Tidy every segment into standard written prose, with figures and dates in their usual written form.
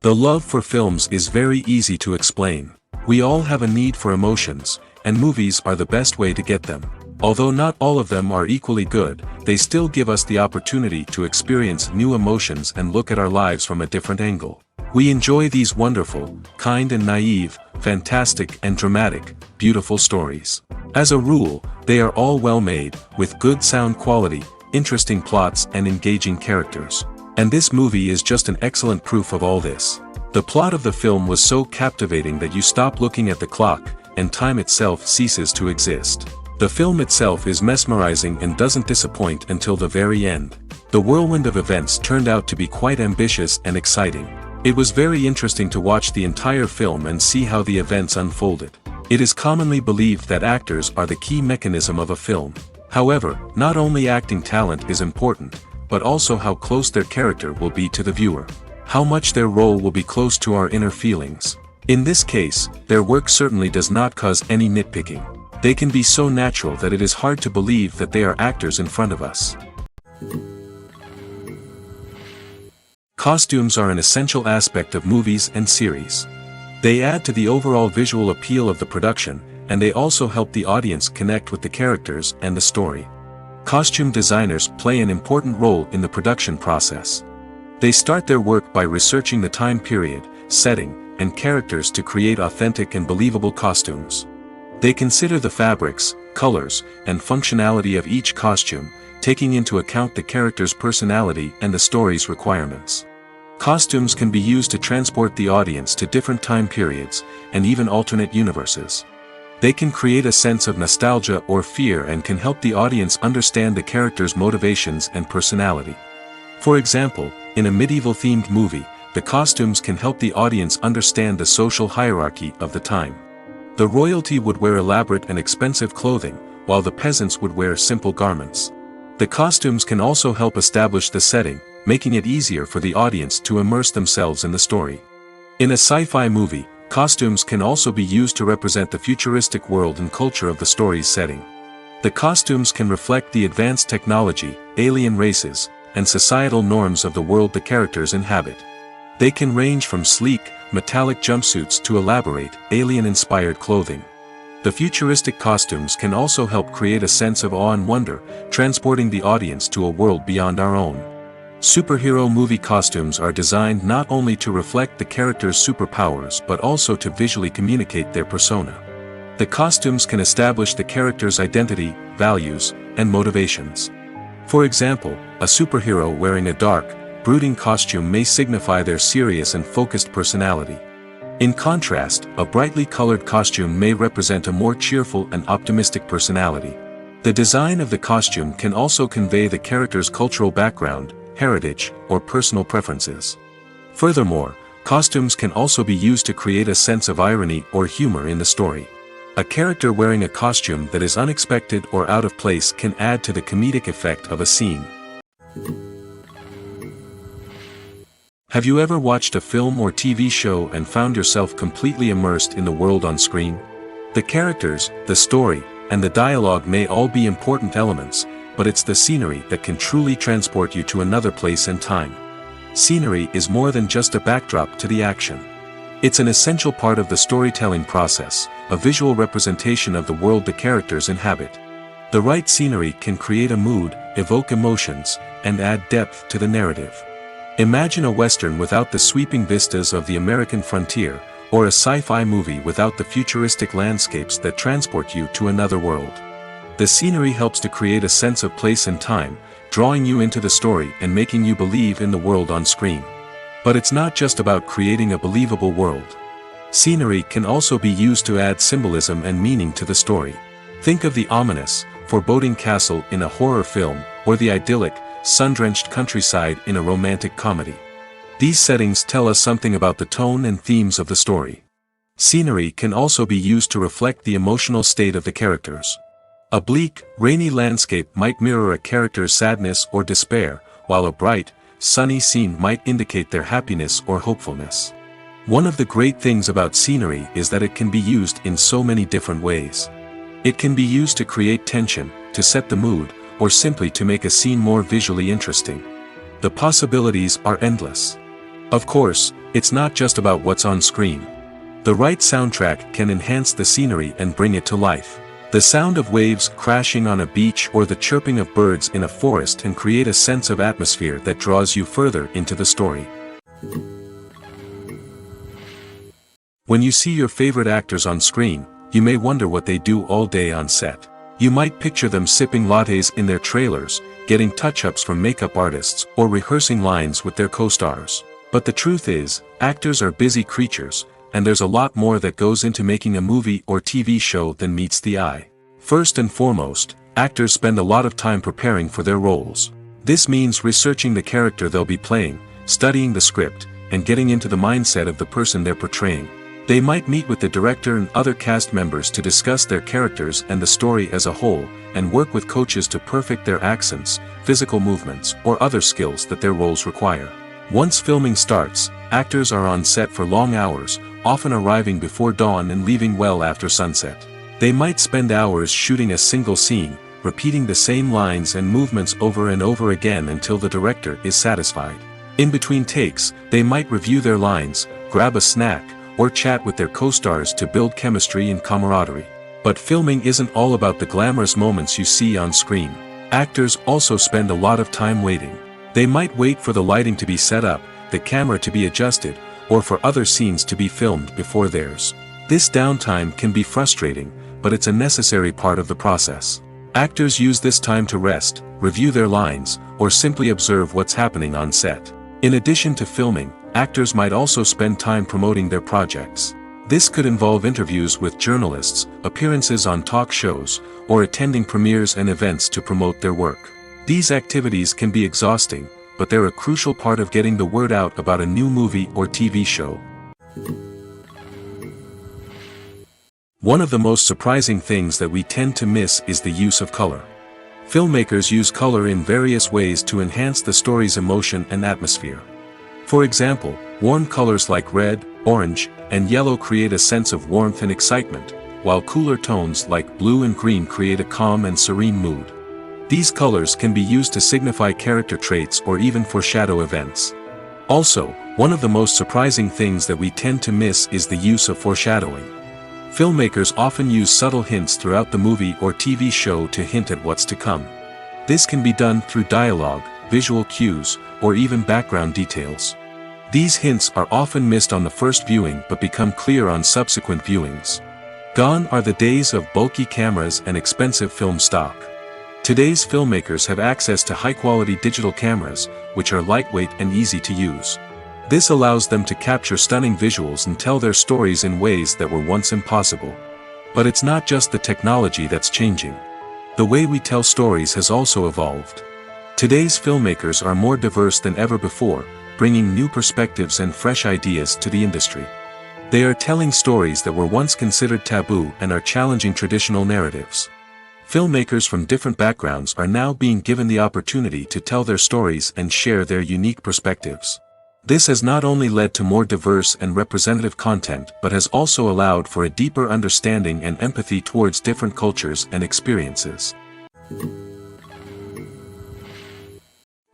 The love for films is very easy to explain. We all have a need for emotions, and movies are the best way to get them. Although not all of them are equally good, they still give us the opportunity to experience new emotions and look at our lives from a different angle. We enjoy these wonderful, kind and naive, fantastic and dramatic, beautiful stories. As a rule, they are all well made, with good sound quality, interesting plots and engaging characters. And this movie is just an excellent proof of all this. The plot of the film was so captivating that you stop looking at the clock, and time itself ceases to exist. The film itself is mesmerizing and doesn't disappoint until the very end. The whirlwind of events turned out to be quite ambitious and exciting. It was very interesting to watch the entire film and see how the events unfolded. It is commonly believed that actors are the key mechanism of a film. However, not only acting talent is important, but also how close their character will be to the viewer. How much their role will be close to our inner feelings. In this case, their work certainly does not cause any nitpicking. They can be so natural that it is hard to believe that they are actors in front of us. Costumes are an essential aspect of movies and series. They add to the overall visual appeal of the production, and they also help the audience connect with the characters and the story. Costume designers play an important role in the production process. They start their work by researching the time period, setting, and characters to create authentic and believable costumes. They consider the fabrics, colors, and functionality of each costume, taking into account the character's personality and the story's requirements. Costumes can be used to transport the audience to different time periods, and even alternate universes. They can create a sense of nostalgia or fear and can help the audience understand the character's motivations and personality. For example, in a medieval-themed movie, the costumes can help the audience understand the social hierarchy of the time. The royalty would wear elaborate and expensive clothing, while the peasants would wear simple garments. The costumes can also help establish the setting, making it easier for the audience to immerse themselves in the story. In a sci-fi movie, costumes can also be used to represent the futuristic world and culture of the story's setting. The costumes can reflect the advanced technology, alien races, and societal norms of the world the characters inhabit. They can range from sleek, metallic jumpsuits to elaborate, alien-inspired clothing. The futuristic costumes can also help create a sense of awe and wonder, transporting the audience to a world beyond our own. Superhero movie costumes are designed not only to reflect the character's superpowers but also to visually communicate their persona. The costumes can establish the character's identity, values, and motivations. For example, a superhero wearing a dark, brooding costume may signify their serious and focused personality. In contrast, a brightly colored costume may represent a more cheerful and optimistic personality. The design of the costume can also convey the character's cultural background, heritage, or personal preferences. Furthermore, costumes can also be used to create a sense of irony or humor in the story. A character wearing a costume that is unexpected or out of place can add to the comedic effect of a scene. Have you ever watched a film or TV show and found yourself completely immersed in the world on screen? The characters, the story, and the dialogue may all be important elements, but it's the scenery that can truly transport you to another place and time. Scenery is more than just a backdrop to the action. It's an essential part of the storytelling process, a visual representation of the world the characters inhabit. The right scenery can create a mood, evoke emotions, and add depth to the narrative. Imagine a Western without the sweeping vistas of the American frontier, or a sci-fi movie without the futuristic landscapes that transport you to another world. The scenery helps to create a sense of place and time, drawing you into the story and making you believe in the world on screen. But it's not just about creating a believable world. Scenery can also be used to add symbolism and meaning to the story. Think of the ominous, foreboding castle in a horror film, or the idyllic, sun-drenched countryside in a romantic comedy. These settings tell us something about the tone and themes of the story. Scenery can also be used to reflect the emotional state of the characters. A bleak, rainy landscape might mirror a character's sadness or despair, while a bright, sunny scene might indicate their happiness or hopefulness. One of the great things about scenery is that it can be used in so many different ways. It can be used to create tension, to set the mood, or simply to make a scene more visually interesting. The possibilities are endless. Of course, it's not just about what's on screen. The right soundtrack can enhance the scenery and bring it to life. The sound of waves crashing on a beach or the chirping of birds in a forest can create a sense of atmosphere that draws you further into the story. When you see your favorite actors on screen, you may wonder what they do all day on set. You might picture them sipping lattes in their trailers, getting touch-ups from makeup artists, or rehearsing lines with their co-stars. But the truth is, actors are busy creatures, and there's a lot more that goes into making a movie or TV show than meets the eye. First and foremost, actors spend a lot of time preparing for their roles. This means researching the character they'll be playing, studying the script, and getting into the mindset of the person they're portraying. They might meet with the director and other cast members to discuss their characters and the story as a whole, and work with coaches to perfect their accents, physical movements, or other skills that their roles require. Once filming starts, actors are on set for long hours, often arriving before dawn and leaving well after sunset. They might spend hours shooting a single scene, repeating the same lines and movements over and over again until the director is satisfied. In between takes, they might review their lines, grab a snack, or chat with their co-stars to build chemistry and camaraderie. But filming isn't all about the glamorous moments you see on screen. Actors also spend a lot of time waiting. They might wait for the lighting to be set up, the camera to be adjusted, or for other scenes to be filmed before theirs. This downtime can be frustrating, but it's a necessary part of the process. Actors use this time to rest, review their lines, or simply observe what's happening on set. In addition to filming, actors might also spend time promoting their projects. This could involve interviews with journalists, appearances on talk shows, or attending premieres and events to promote their work. These activities can be exhausting, but they're a crucial part of getting the word out about a new movie or TV show. One of the most surprising things that we tend to miss is the use of color. Filmmakers use color in various ways to enhance the story's emotion and atmosphere. For example, warm colors like red, orange, and yellow create a sense of warmth and excitement, while cooler tones like blue and green create a calm and serene mood. These colors can be used to signify character traits or even foreshadow events. Also, one of the most surprising things that we tend to miss is the use of foreshadowing. Filmmakers often use subtle hints throughout the movie or TV show to hint at what's to come. This can be done through dialogue, visual cues, or even background details. These hints are often missed on the first viewing but become clear on subsequent viewings. Gone are the days of bulky cameras and expensive film stock. Today's filmmakers have access to high-quality digital cameras, which are lightweight and easy to use. This allows them to capture stunning visuals and tell their stories in ways that were once impossible. But it's not just the technology that's changing. The way we tell stories has also evolved. Today's filmmakers are more diverse than ever before, bringing new perspectives and fresh ideas to the industry. They are telling stories that were once considered taboo and are challenging traditional narratives. Filmmakers from different backgrounds are now being given the opportunity to tell their stories and share their unique perspectives. This has not only led to more diverse and representative content but has also allowed for a deeper understanding and empathy towards different cultures and experiences.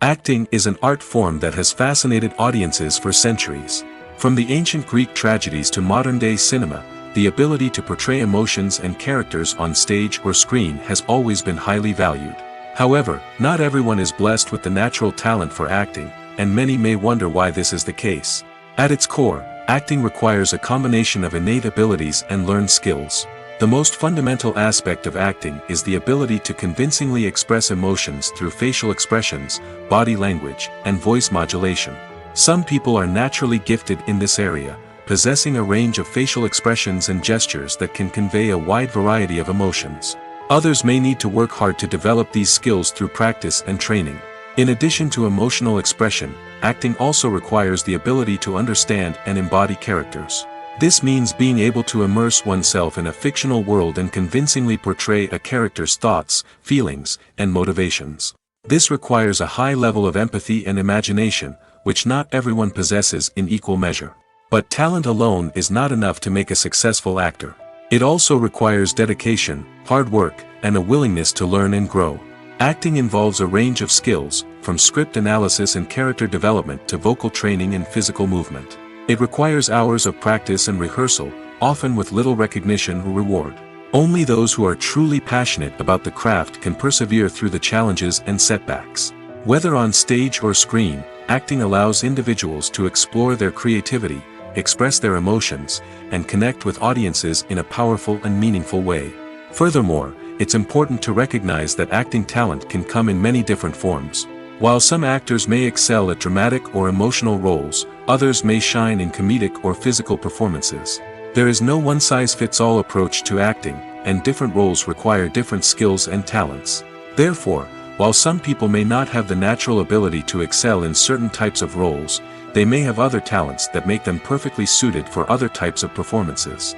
Acting is an art form that has fascinated audiences for centuries. From the ancient Greek tragedies to modern-day cinema, the ability to portray emotions and characters on stage or screen has always been highly valued. However, not everyone is blessed with the natural talent for acting, and many may wonder why this is the case. At its core, acting requires a combination of innate abilities and learned skills. The most fundamental aspect of acting is the ability to convincingly express emotions through facial expressions, body language, and voice modulation. Some people are naturally gifted in this area, possessing a range of facial expressions and gestures that can convey a wide variety of emotions. Others may need to work hard to develop these skills through practice and training. In addition to emotional expression, acting also requires the ability to understand and embody characters. This means being able to immerse oneself in a fictional world and convincingly portray a character's thoughts, feelings, and motivations. This requires a high level of empathy and imagination, which not everyone possesses in equal measure. But talent alone is not enough to make a successful actor. It also requires dedication, hard work, and a willingness to learn and grow. Acting involves a range of skills, from script analysis and character development to vocal training and physical movement. It requires hours of practice and rehearsal, often with little recognition or reward. Only those who are truly passionate about the craft can persevere through the challenges and setbacks. Whether on stage or screen, acting allows individuals to explore their creativity, express their emotions, and connect with audiences in a powerful and meaningful way. Furthermore, it's important to recognize that acting talent can come in many different forms. While some actors may excel at dramatic or emotional roles, others may shine in comedic or physical performances. There is no one-size-fits-all approach to acting, and different roles require different skills and talents. Therefore, while some people may not have the natural ability to excel in certain types of roles, they may have other talents that make them perfectly suited for other types of performances.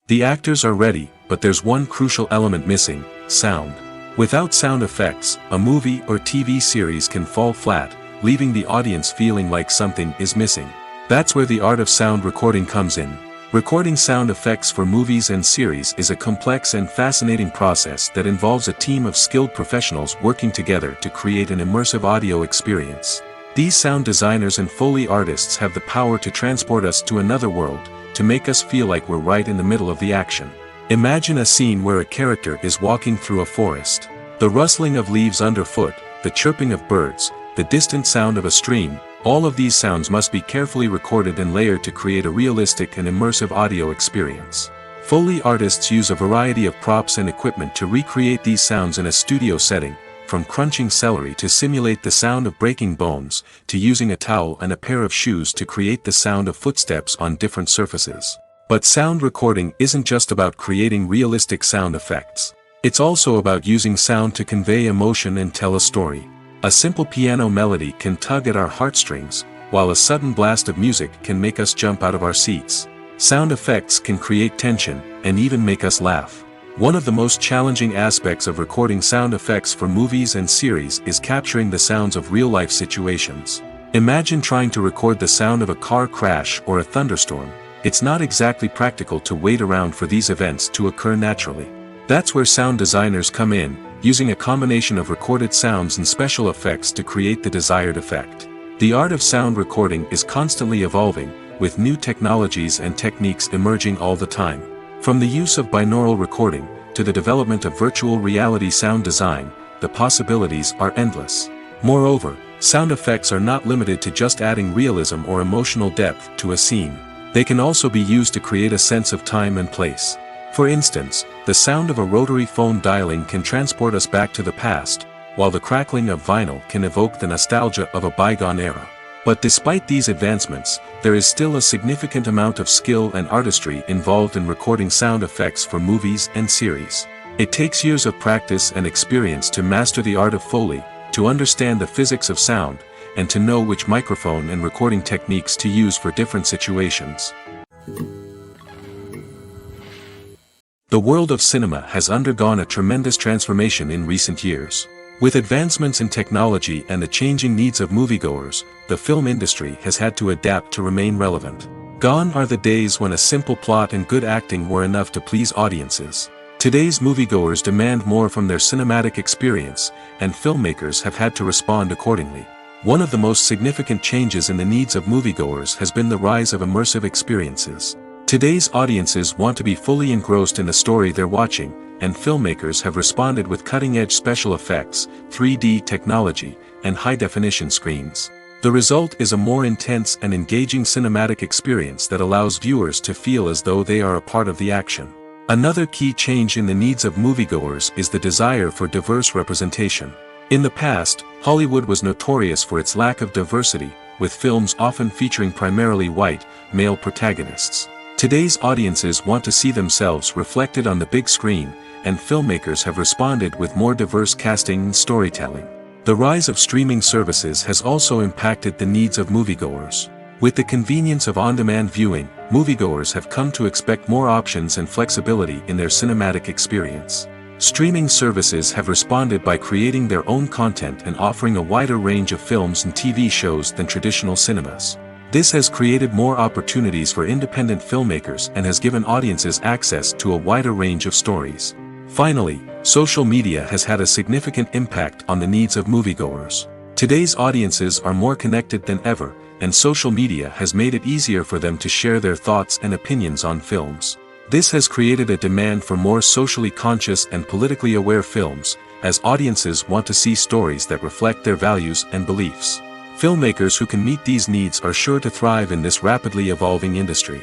The actors are ready, but there's one crucial element missing: sound. Without sound effects, a movie or TV series can fall flat, leaving the audience feeling like something is missing. That's where the art of sound recording comes in. Recording sound effects for movies and series is a complex and fascinating process that involves a team of skilled professionals working together to create an immersive audio experience. These sound designers and Foley artists have the power to transport us to another world, to make us feel like we're right in the middle of the action. Imagine a scene where a character is walking through a forest. The rustling of leaves underfoot, the chirping of birds, the distant sound of a stream, all of these sounds must be carefully recorded and layered to create a realistic and immersive audio experience. Foley artists use a variety of props and equipment to recreate these sounds in a studio setting, from crunching celery to simulate the sound of breaking bones, to using a towel and a pair of shoes to create the sound of footsteps on different surfaces. But sound recording isn't just about creating realistic sound effects. It's also about using sound to convey emotion and tell a story. A simple piano melody can tug at our heartstrings, while a sudden blast of music can make us jump out of our seats. Sound effects can create tension, and even make us laugh. One of the most challenging aspects of recording sound effects for movies and series is capturing the sounds of real-life situations. Imagine trying to record the sound of a car crash or a thunderstorm. It's not exactly practical to wait around for these events to occur naturally. That's where sound designers come in, using a combination of recorded sounds and special effects to create the desired effect. The art of sound recording is constantly evolving, with new technologies and techniques emerging all the time. From the use of binaural recording, to the development of virtual reality sound design, the possibilities are endless. Moreover, sound effects are not limited to just adding realism or emotional depth to a scene. They can also be used to create a sense of time and place. For instance, the sound of a rotary phone dialing can transport us back to the past, while the crackling of vinyl can evoke the nostalgia of a bygone era. But despite these advancements, there is still a significant amount of skill and artistry involved in recording sound effects for movies and series. It takes years of practice and experience to master the art of Foley, to understand the physics of sound, and to know which microphone and recording techniques to use for different situations. The world of cinema has undergone a tremendous transformation in recent years. With advancements in technology and the changing needs of moviegoers, the film industry has had to adapt to remain relevant. Gone are the days when a simple plot and good acting were enough to please audiences. Today's moviegoers demand more from their cinematic experience, and filmmakers have had to respond accordingly. One of the most significant changes in the needs of moviegoers has been the rise of immersive experiences. Today's audiences want to be fully engrossed in the story they're watching, and filmmakers have responded with cutting-edge special effects, 3D technology, and high-definition screens. The result is a more intense and engaging cinematic experience that allows viewers to feel as though they are a part of the action. Another key change in the needs of moviegoers is the desire for diverse representation. In the past, Hollywood was notorious for its lack of diversity, with films often featuring primarily white, male protagonists. Today's audiences want to see themselves reflected on the big screen, and filmmakers have responded with more diverse casting and storytelling. The rise of streaming services has also impacted the needs of moviegoers. With the convenience of on-demand viewing, moviegoers have come to expect more options and flexibility in their cinematic experience. Streaming services have responded by creating their own content and offering a wider range of films and TV shows than traditional cinemas. This has created more opportunities for independent filmmakers and has given audiences access to a wider range of stories. Finally, social media has had a significant impact on the needs of moviegoers. Today's audiences are more connected than ever, and social media has made it easier for them to share their thoughts and opinions on films. This has created a demand for more socially conscious and politically aware films, as audiences want to see stories that reflect their values and beliefs. Filmmakers who can meet these needs are sure to thrive in this rapidly evolving industry.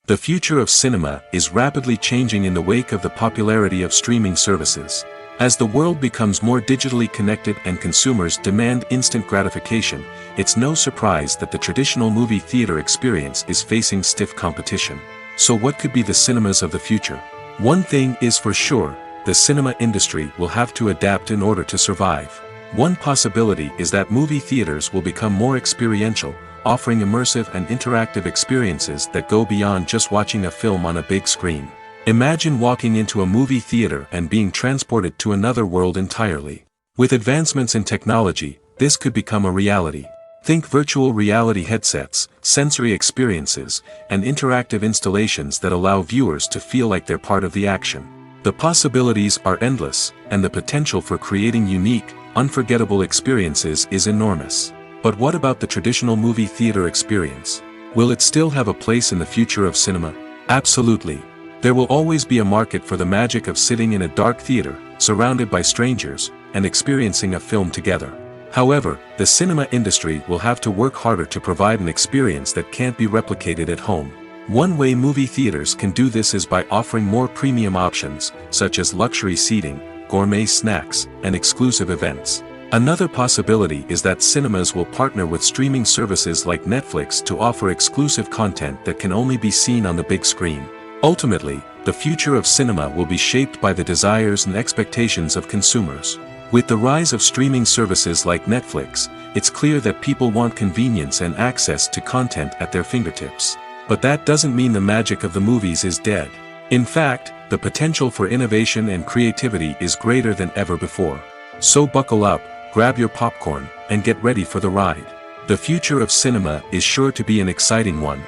The future of cinema is rapidly changing in the wake of the popularity of streaming services. As the world becomes more digitally connected and consumers demand instant gratification, it's no surprise that the traditional movie theater experience is facing stiff competition. So what could be the cinemas of the future? One thing is for sure, the cinema industry will have to adapt in order to survive. One possibility is that movie theaters will become more experiential, offering immersive and interactive experiences that go beyond just watching a film on a big screen. Imagine walking into a movie theater and being transported to another world entirely. With advancements in technology, this could become a reality. Think virtual reality headsets, sensory experiences, and interactive installations that allow viewers to feel like they're part of the action. The possibilities are endless, and the potential for creating unique, unforgettable experiences is enormous. But what about the traditional movie theater experience? Will it still have a place in the future of cinema? Absolutely. There will always be a market for the magic of sitting in a dark theater, surrounded by strangers, and experiencing a film together. However, the cinema industry will have to work harder to provide an experience that can't be replicated at home. One way movie theaters can do this is by offering more premium options, such as luxury seating, gourmet snacks, and exclusive events. Another possibility is that cinemas will partner with streaming services like Netflix to offer exclusive content that can only be seen on the big screen. Ultimately, the future of cinema will be shaped by the desires and expectations of consumers. With the rise of streaming services like Netflix, it's clear that people want convenience and access to content at their fingertips. But that doesn't mean the magic of the movies is dead. In fact, the potential for innovation and creativity is greater than ever before. So buckle up, grab your popcorn, and get ready for the ride. The future of cinema is sure to be an exciting one.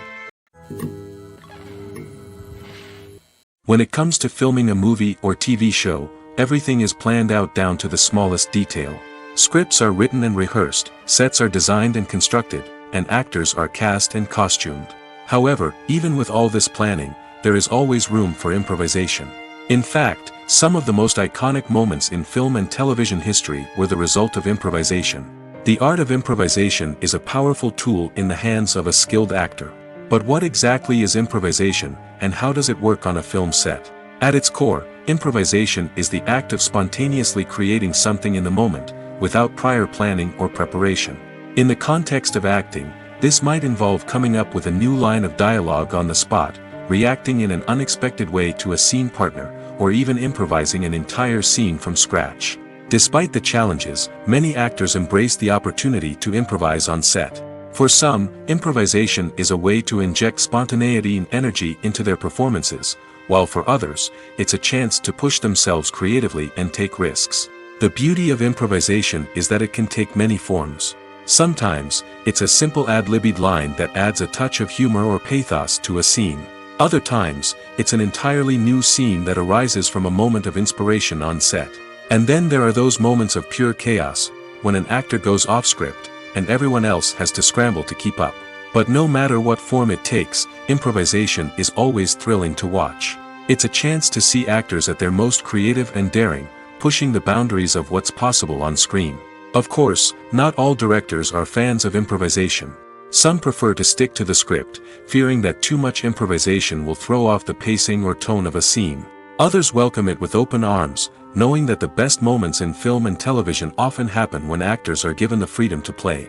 When it comes to filming a movie or TV show, everything is planned out down to the smallest detail. Scripts are written and rehearsed, sets are designed and constructed, and actors are cast and costumed. However, even with all this planning, there is always room for improvisation. In fact, some of the most iconic moments in film and television history were the result of improvisation. The art of improvisation is a powerful tool in the hands of a skilled actor. But what exactly is improvisation, and how does it work on a film set? At its core, improvisation is the act of spontaneously creating something in the moment, without prior planning or preparation. In the context of acting, this might involve coming up with a new line of dialogue on the spot, reacting in an unexpected way to a scene partner, or even improvising an entire scene from scratch. Despite the challenges, many actors embrace the opportunity to improvise on set. For some, improvisation is a way to inject spontaneity and energy into their performances, while for others, it's a chance to push themselves creatively and take risks. The beauty of improvisation is that it can take many forms. Sometimes, it's a simple ad-libbed line that adds a touch of humor or pathos to a scene. Other times, it's an entirely new scene that arises from a moment of inspiration on set. And then there are those moments of pure chaos, when an actor goes off script, and everyone else has to scramble to keep up. But no matter what form it takes, improvisation is always thrilling to watch. It's a chance to see actors at their most creative and daring, pushing the boundaries of what's possible on screen. Of course, not all directors are fans of improvisation. Some prefer to stick to the script, fearing that too much improvisation will throw off the pacing or tone of a scene. Others welcome it with open arms, knowing that the best moments in film and television often happen when actors are given the freedom to play.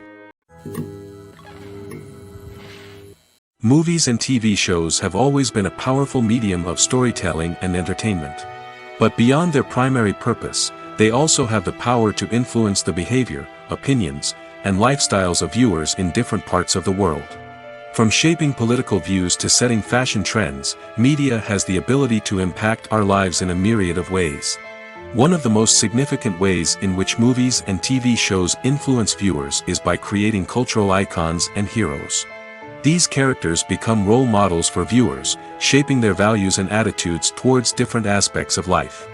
Movies and TV shows have always been a powerful medium of storytelling and entertainment. But beyond their primary purpose, they also have the power to influence the behavior, opinions, and lifestyles of viewers in different parts of the world. From shaping political views to setting fashion trends, media has the ability to impact our lives in a myriad of ways. One of the most significant ways in which movies and TV shows influence viewers is by creating cultural icons and heroes. These characters become role models for viewers, shaping their values and attitudes towards different aspects of life.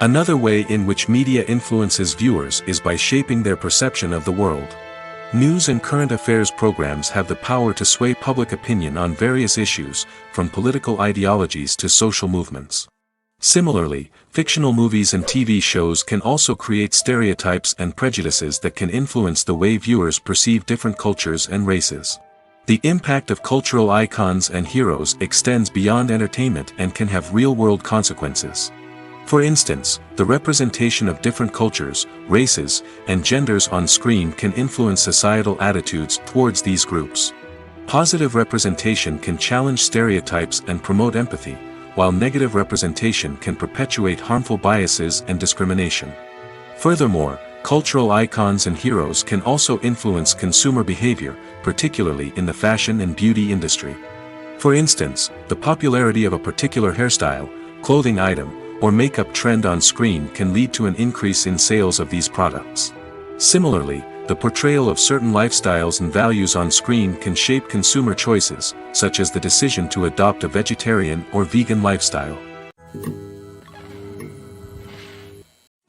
Another way in which media influences viewers is by shaping their perception of the world. News and current affairs programs have the power to sway public opinion on various issues, from political ideologies to social movements. Similarly, fictional movies and TV shows can also create stereotypes and prejudices that can influence the way viewers perceive different cultures and races. The impact of cultural icons and heroes extends beyond entertainment and can have real-world consequences. For instance, the representation of different cultures, races, and genders on screen can influence societal attitudes towards these groups. Positive representation can challenge stereotypes and promote empathy, while negative representation can perpetuate harmful biases and discrimination. Furthermore, cultural icons and heroes can also influence consumer behavior, particularly in the fashion and beauty industry. For instance, the popularity of a particular hairstyle, clothing item, or makeup trend on screen can lead to an increase in sales of these products. Similarly, the portrayal of certain lifestyles and values on screen can shape consumer choices, such as the decision to adopt a vegetarian or vegan lifestyle.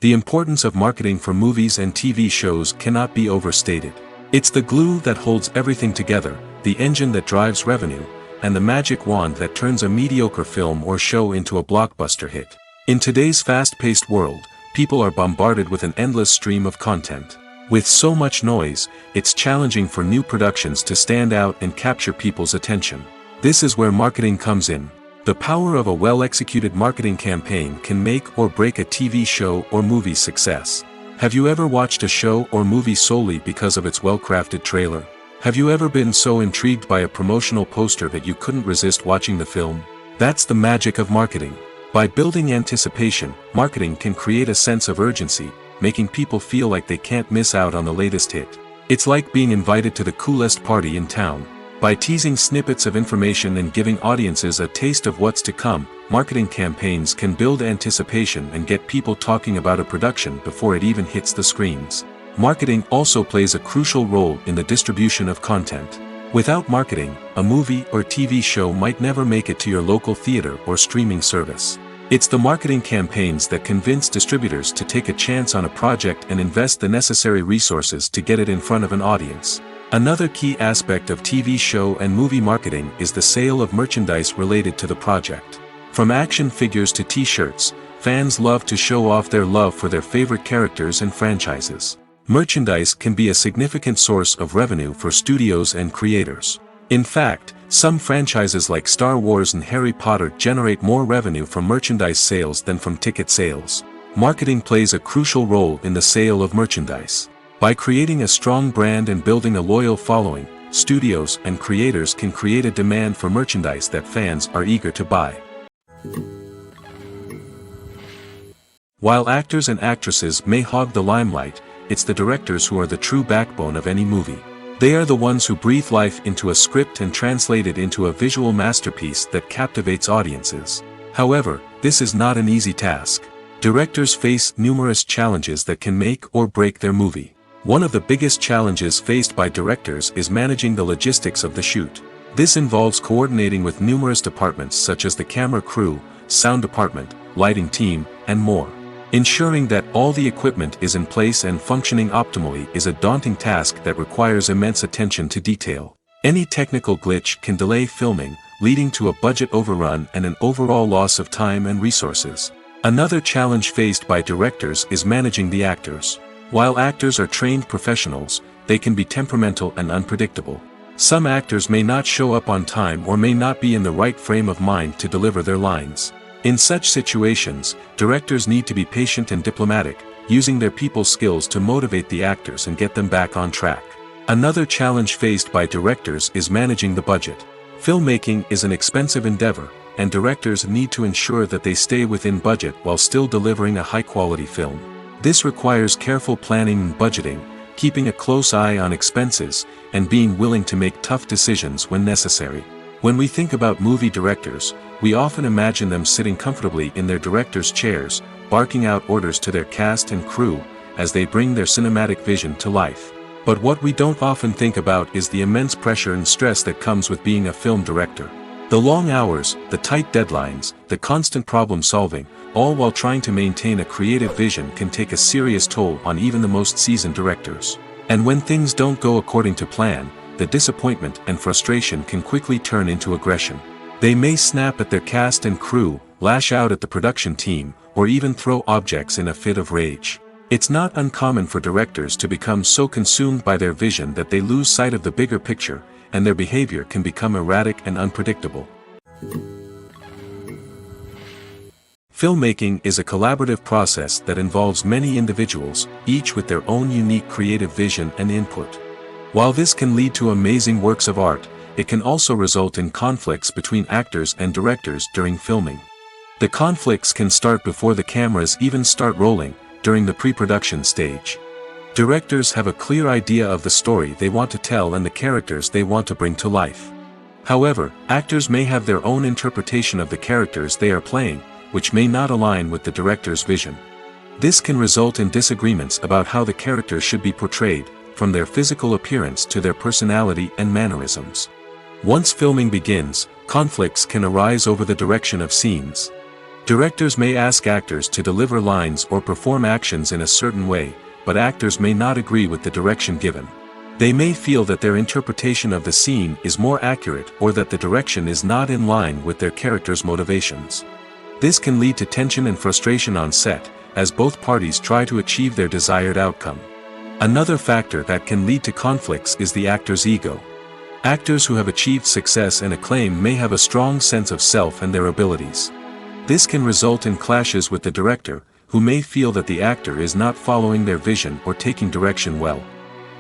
The importance of marketing for movies and TV shows cannot be overstated. It's the glue that holds everything together, the engine that drives revenue, and the magic wand that turns a mediocre film or show into a blockbuster hit. In today's fast-paced world, people are bombarded with an endless stream of content. With so much noise, it's challenging for new productions to stand out and capture people's attention. This is where marketing comes in. The power of a well-executed marketing campaign can make or break a TV show or movie's success. Have you ever watched a show or movie solely because of its well-crafted trailer? Have you ever been so intrigued by a promotional poster that you couldn't resist watching the film? That's the magic of marketing. By building anticipation, marketing can create a sense of urgency, making people feel like they can't miss out on the latest hit. It's like being invited to the coolest party in town. By teasing snippets of information and giving audiences a taste of what's to come, marketing campaigns can build anticipation and get people talking about a production before it even hits the screens. Marketing also plays a crucial role in the distribution of content. Without marketing, a movie or TV show might never make it to your local theater or streaming service. It's the marketing campaigns that convince distributors to take a chance on a project and invest the necessary resources to get it in front of an audience. Another key aspect of TV show and movie marketing is the sale of merchandise related to the project. From action figures to t-shirts, fans love to show off their love for their favorite characters and franchises. Merchandise can be a significant source of revenue for studios and creators. In fact, some franchises like Star Wars and Harry Potter generate more revenue from merchandise sales than from ticket sales. Marketing plays a crucial role in the sale of merchandise. By creating a strong brand and building a loyal following, studios and creators can create a demand for merchandise that fans are eager to buy. While actors and actresses may hog the limelight, it's the directors who are the true backbone of any movie. They are the ones who breathe life into a script and translate it into a visual masterpiece that captivates audiences. However, this is not an easy task. Directors face numerous challenges that can make or break their movie. One of the biggest challenges faced by directors is managing the logistics of the shoot. This involves coordinating with numerous departments such as the camera crew, sound department, lighting team, and more. Ensuring that all the equipment is in place and functioning optimally is a daunting task that requires immense attention to detail. Any technical glitch can delay filming, leading to a budget overrun and an overall loss of time and resources. Another challenge faced by directors is managing the actors. While actors are trained professionals, they can be temperamental and unpredictable. Some actors may not show up on time or may not be in the right frame of mind to deliver their lines. In such situations, directors need to be patient and diplomatic, using their people skills to motivate the actors and get them back on track. Another challenge faced by directors is managing the budget. Filmmaking is an expensive endeavor, and directors need to ensure that they stay within budget while still delivering a high-quality film. This requires careful planning and budgeting, keeping a close eye on expenses, and being willing to make tough decisions when necessary. When we think about movie directors, we often imagine them sitting comfortably in their director's chairs, barking out orders to their cast and crew, as they bring their cinematic vision to life. But what we don't often think about is the immense pressure and stress that comes with being a film director. The long hours, the tight deadlines, the constant problem solving, all while trying to maintain a creative vision can take a serious toll on even the most seasoned directors. And when things don't go according to plan, the disappointment and frustration can quickly turn into aggression. They may snap at their cast and crew, lash out at the production team, or even throw objects in a fit of rage. It's not uncommon for directors to become so consumed by their vision that they lose sight of the bigger picture, and their behavior can become erratic and unpredictable. Filmmaking is a collaborative process that involves many individuals, each with their own unique creative vision and input. While this can lead to amazing works of art, it can also result in conflicts between actors and directors during filming. The conflicts can start before the cameras even start rolling, during the pre-production stage. Directors have a clear idea of the story they want to tell and the characters they want to bring to life. However, actors may have their own interpretation of the characters they are playing, which may not align with the director's vision. This can result in disagreements about how the characters should be portrayed, from their physical appearance to their personality and mannerisms. Once filming begins, conflicts can arise over the direction of scenes. Directors may ask actors to deliver lines or perform actions in a certain way, but actors may not agree with the direction given. They may feel that their interpretation of the scene is more accurate or that the direction is not in line with their character's motivations. This can lead to tension and frustration on set, as both parties try to achieve their desired outcome. Another factor that can lead to conflicts is the actor's ego. Actors who have achieved success and acclaim may have a strong sense of self and their abilities. This can result in clashes with the director, who may feel that the actor is not following their vision or taking direction well.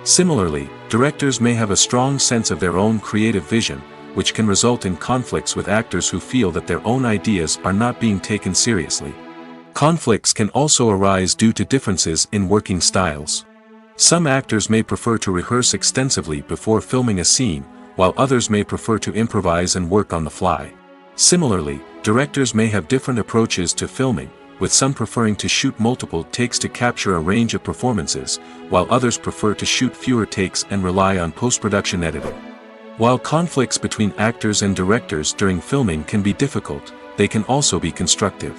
Similarly, directors may have a strong sense of their own creative vision, which can result in conflicts with actors who feel that their own ideas are not being taken seriously. Conflicts can also arise due to differences in working styles. Some actors may prefer to rehearse extensively before filming a scene, while others may prefer to improvise and work on the fly. Similarly, directors may have different approaches to filming, with some preferring to shoot multiple takes to capture a range of performances, while others prefer to shoot fewer takes and rely on post-production editing. While conflicts between actors and directors during filming can be difficult, they can also be constructive.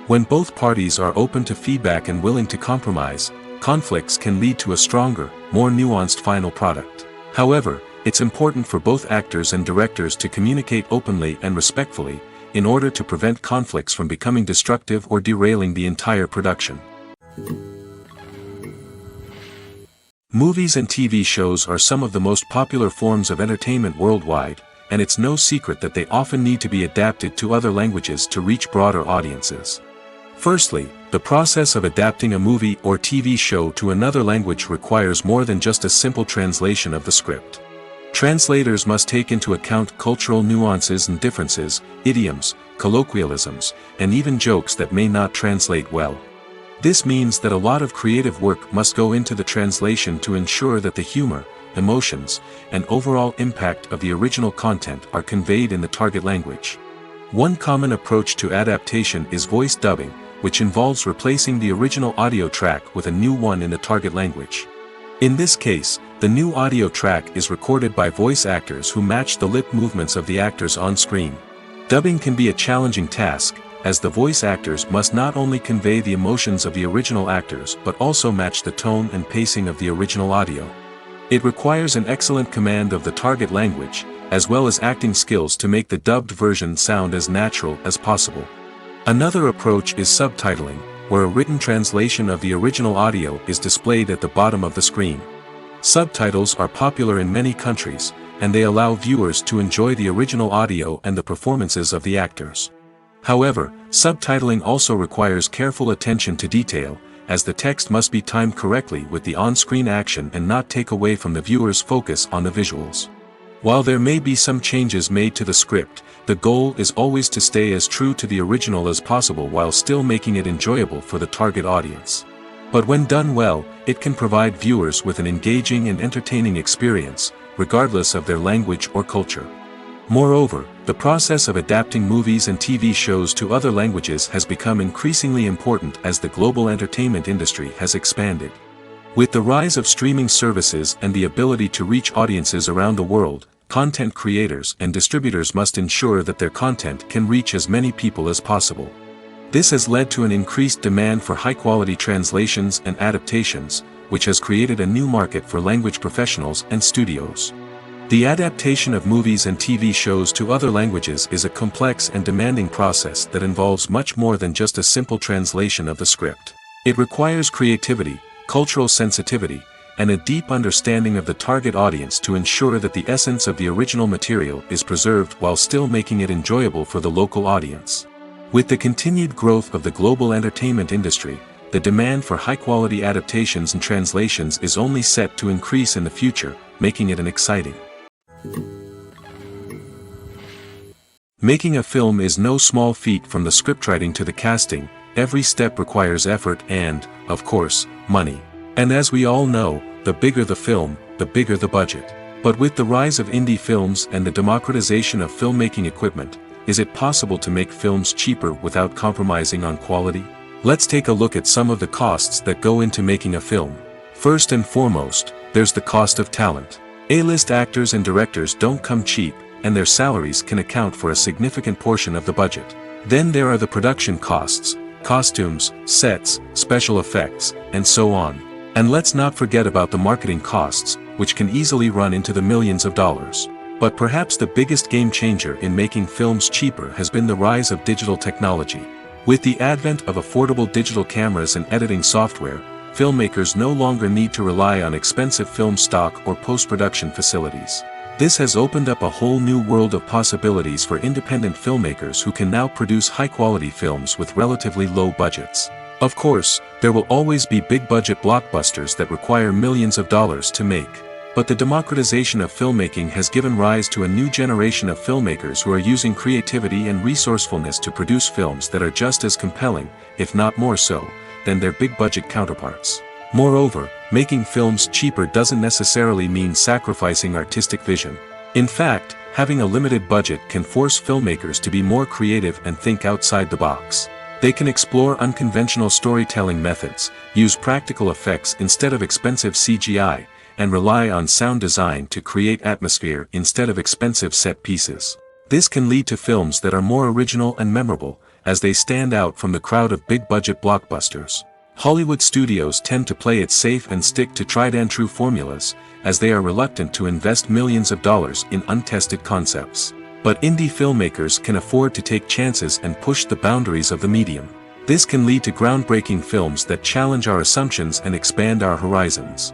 When both parties are open to feedback and willing to compromise, conflicts can lead to a stronger, more nuanced final product. However, it's important for both actors and directors to communicate openly and respectfully, in order to prevent conflicts from becoming destructive or derailing the entire production. Movies and TV shows are some of the most popular forms of entertainment worldwide, and it's no secret that they often need to be adapted to other languages to reach broader audiences. Firstly, the process of adapting a movie or TV show to another language requires more than just a simple translation of the script. Translators must take into account cultural nuances and differences, idioms, colloquialisms, and even jokes that may not translate well. This means that a lot of creative work must go into the translation to ensure that the humor, emotions, and overall impact of the original content are conveyed in the target language. One common approach to adaptation is voice dubbing, which involves replacing the original audio track with a new one in the target language. In this case, the new audio track is recorded by voice actors who match the lip movements of the actors on screen. Dubbing can be a challenging task, as the voice actors must not only convey the emotions of the original actors but also match the tone and pacing of the original audio. It requires an excellent command of the target language, as well as acting skills to make the dubbed version sound as natural as possible. Another approach is subtitling, where a written translation of the original audio is displayed at the bottom of the screen. Subtitles are popular in many countries, and they allow viewers to enjoy the original audio and the performances of the actors. However, subtitling also requires careful attention to detail, as the text must be timed correctly with the on-screen action and not take away from the viewer's focus on the visuals. While there may be some changes made to the script, the goal is always to stay as true to the original as possible while still making it enjoyable for the target audience. But when done well, it can provide viewers with an engaging and entertaining experience, regardless of their language or culture. Moreover, the process of adapting movies and TV shows to other languages has become increasingly important as the global entertainment industry has expanded. With the rise of streaming services and the ability to reach audiences around the world, content creators and distributors must ensure that their content can reach as many people as possible. This has led to an increased demand for high-quality translations and adaptations, which has created a new market for language professionals and studios. The adaptation of movies and TV shows to other languages is a complex and demanding process that involves much more than just a simple translation of the script. It requires creativity, cultural sensitivity, and a deep understanding of the target audience to ensure that the essence of the original material is preserved while still making it enjoyable for the local audience. With the continued growth of the global entertainment industry, the demand for high-quality adaptations and translations is only set to increase in the future, making it an exciting. Making a film is no small feat. From the scriptwriting to the casting, every step requires effort and, of course, money. And as we all know, the bigger the film, the bigger the budget. But with the rise of indie films and the democratization of filmmaking equipment, is it possible to make films cheaper without compromising on quality? Let's take a look at some of the costs that go into making a film. First and foremost, there's the cost of talent. A-list actors and directors don't come cheap, and their salaries can account for a significant portion of the budget. Then there are the production costs, costumes, sets, special effects, and so on. And let's not forget about the marketing costs, which can easily run into the millions of dollars. But perhaps the biggest game changer in making films cheaper has been the rise of digital technology. With the advent of affordable digital cameras and editing software, filmmakers no longer need to rely on expensive film stock or post-production facilities. This has opened up a whole new world of possibilities for independent filmmakers who can now produce high-quality films with relatively low budgets. Of course, there will always be big-budget blockbusters that require millions of dollars to make. But the democratization of filmmaking has given rise to a new generation of filmmakers who are using creativity and resourcefulness to produce films that are just as compelling, if not more so, than their big-budget counterparts. Moreover, making films cheaper doesn't necessarily mean sacrificing artistic vision. In fact, having a limited budget can force filmmakers to be more creative and think outside the box. They can explore unconventional storytelling methods, use practical effects instead of expensive CGI, and rely on sound design to create atmosphere instead of expensive set pieces. This can lead to films that are more original and memorable, as they stand out from the crowd of big-budget blockbusters. Hollywood studios tend to play it safe and stick to tried-and-true formulas, as they are reluctant to invest millions of dollars in untested concepts. But indie filmmakers can afford to take chances and push the boundaries of the medium. This can lead to groundbreaking films that challenge our assumptions and expand our horizons.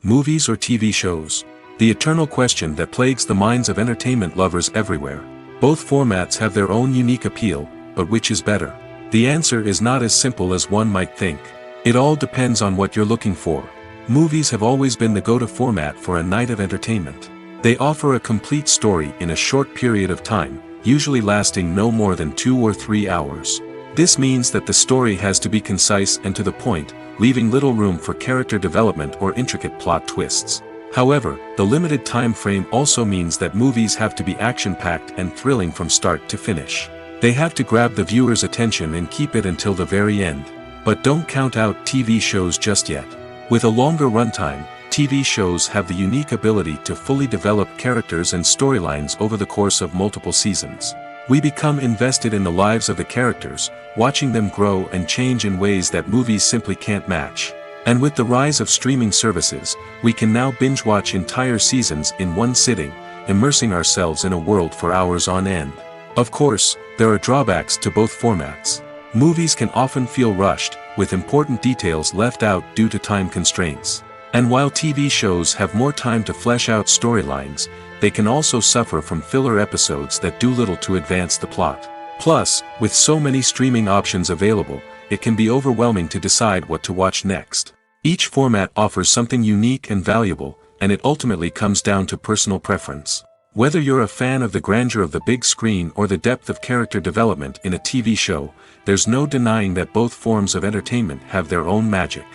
Movies or TV shows? The eternal question that plagues the minds of entertainment lovers everywhere. Both formats have their own unique appeal, but which is better? The answer is not as simple as one might think. It all depends on what you're looking for. Movies have always been the go-to format for a night of entertainment. They offer a complete story in a short period of time, usually lasting no more than 2 or 3 hours. This means that the story has to be concise and to the point, leaving little room for character development or intricate plot twists. However, the limited time frame also means that movies have to be action-packed and thrilling from start to finish. They have to grab the viewer's attention and keep it until the very end. But don't count out TV shows just yet. With a longer runtime, TV shows have the unique ability to fully develop characters and storylines over the course of multiple seasons. We become invested in the lives of the characters, watching them grow and change in ways that movies simply can't match. And with the rise of streaming services, we can now binge-watch entire seasons in one sitting, immersing ourselves in a world for hours on end. Of course, there are drawbacks to both formats. Movies can often feel rushed, with important details left out due to time constraints. And while TV shows have more time to flesh out storylines, they can also suffer from filler episodes that do little to advance the plot. Plus, with so many streaming options available, it can be overwhelming to decide what to watch next. Each format offers something unique and valuable, and it ultimately comes down to personal preference. Whether you're a fan of the grandeur of the big screen or the depth of character development in a TV show, there's no denying that both forms of entertainment have their own magic.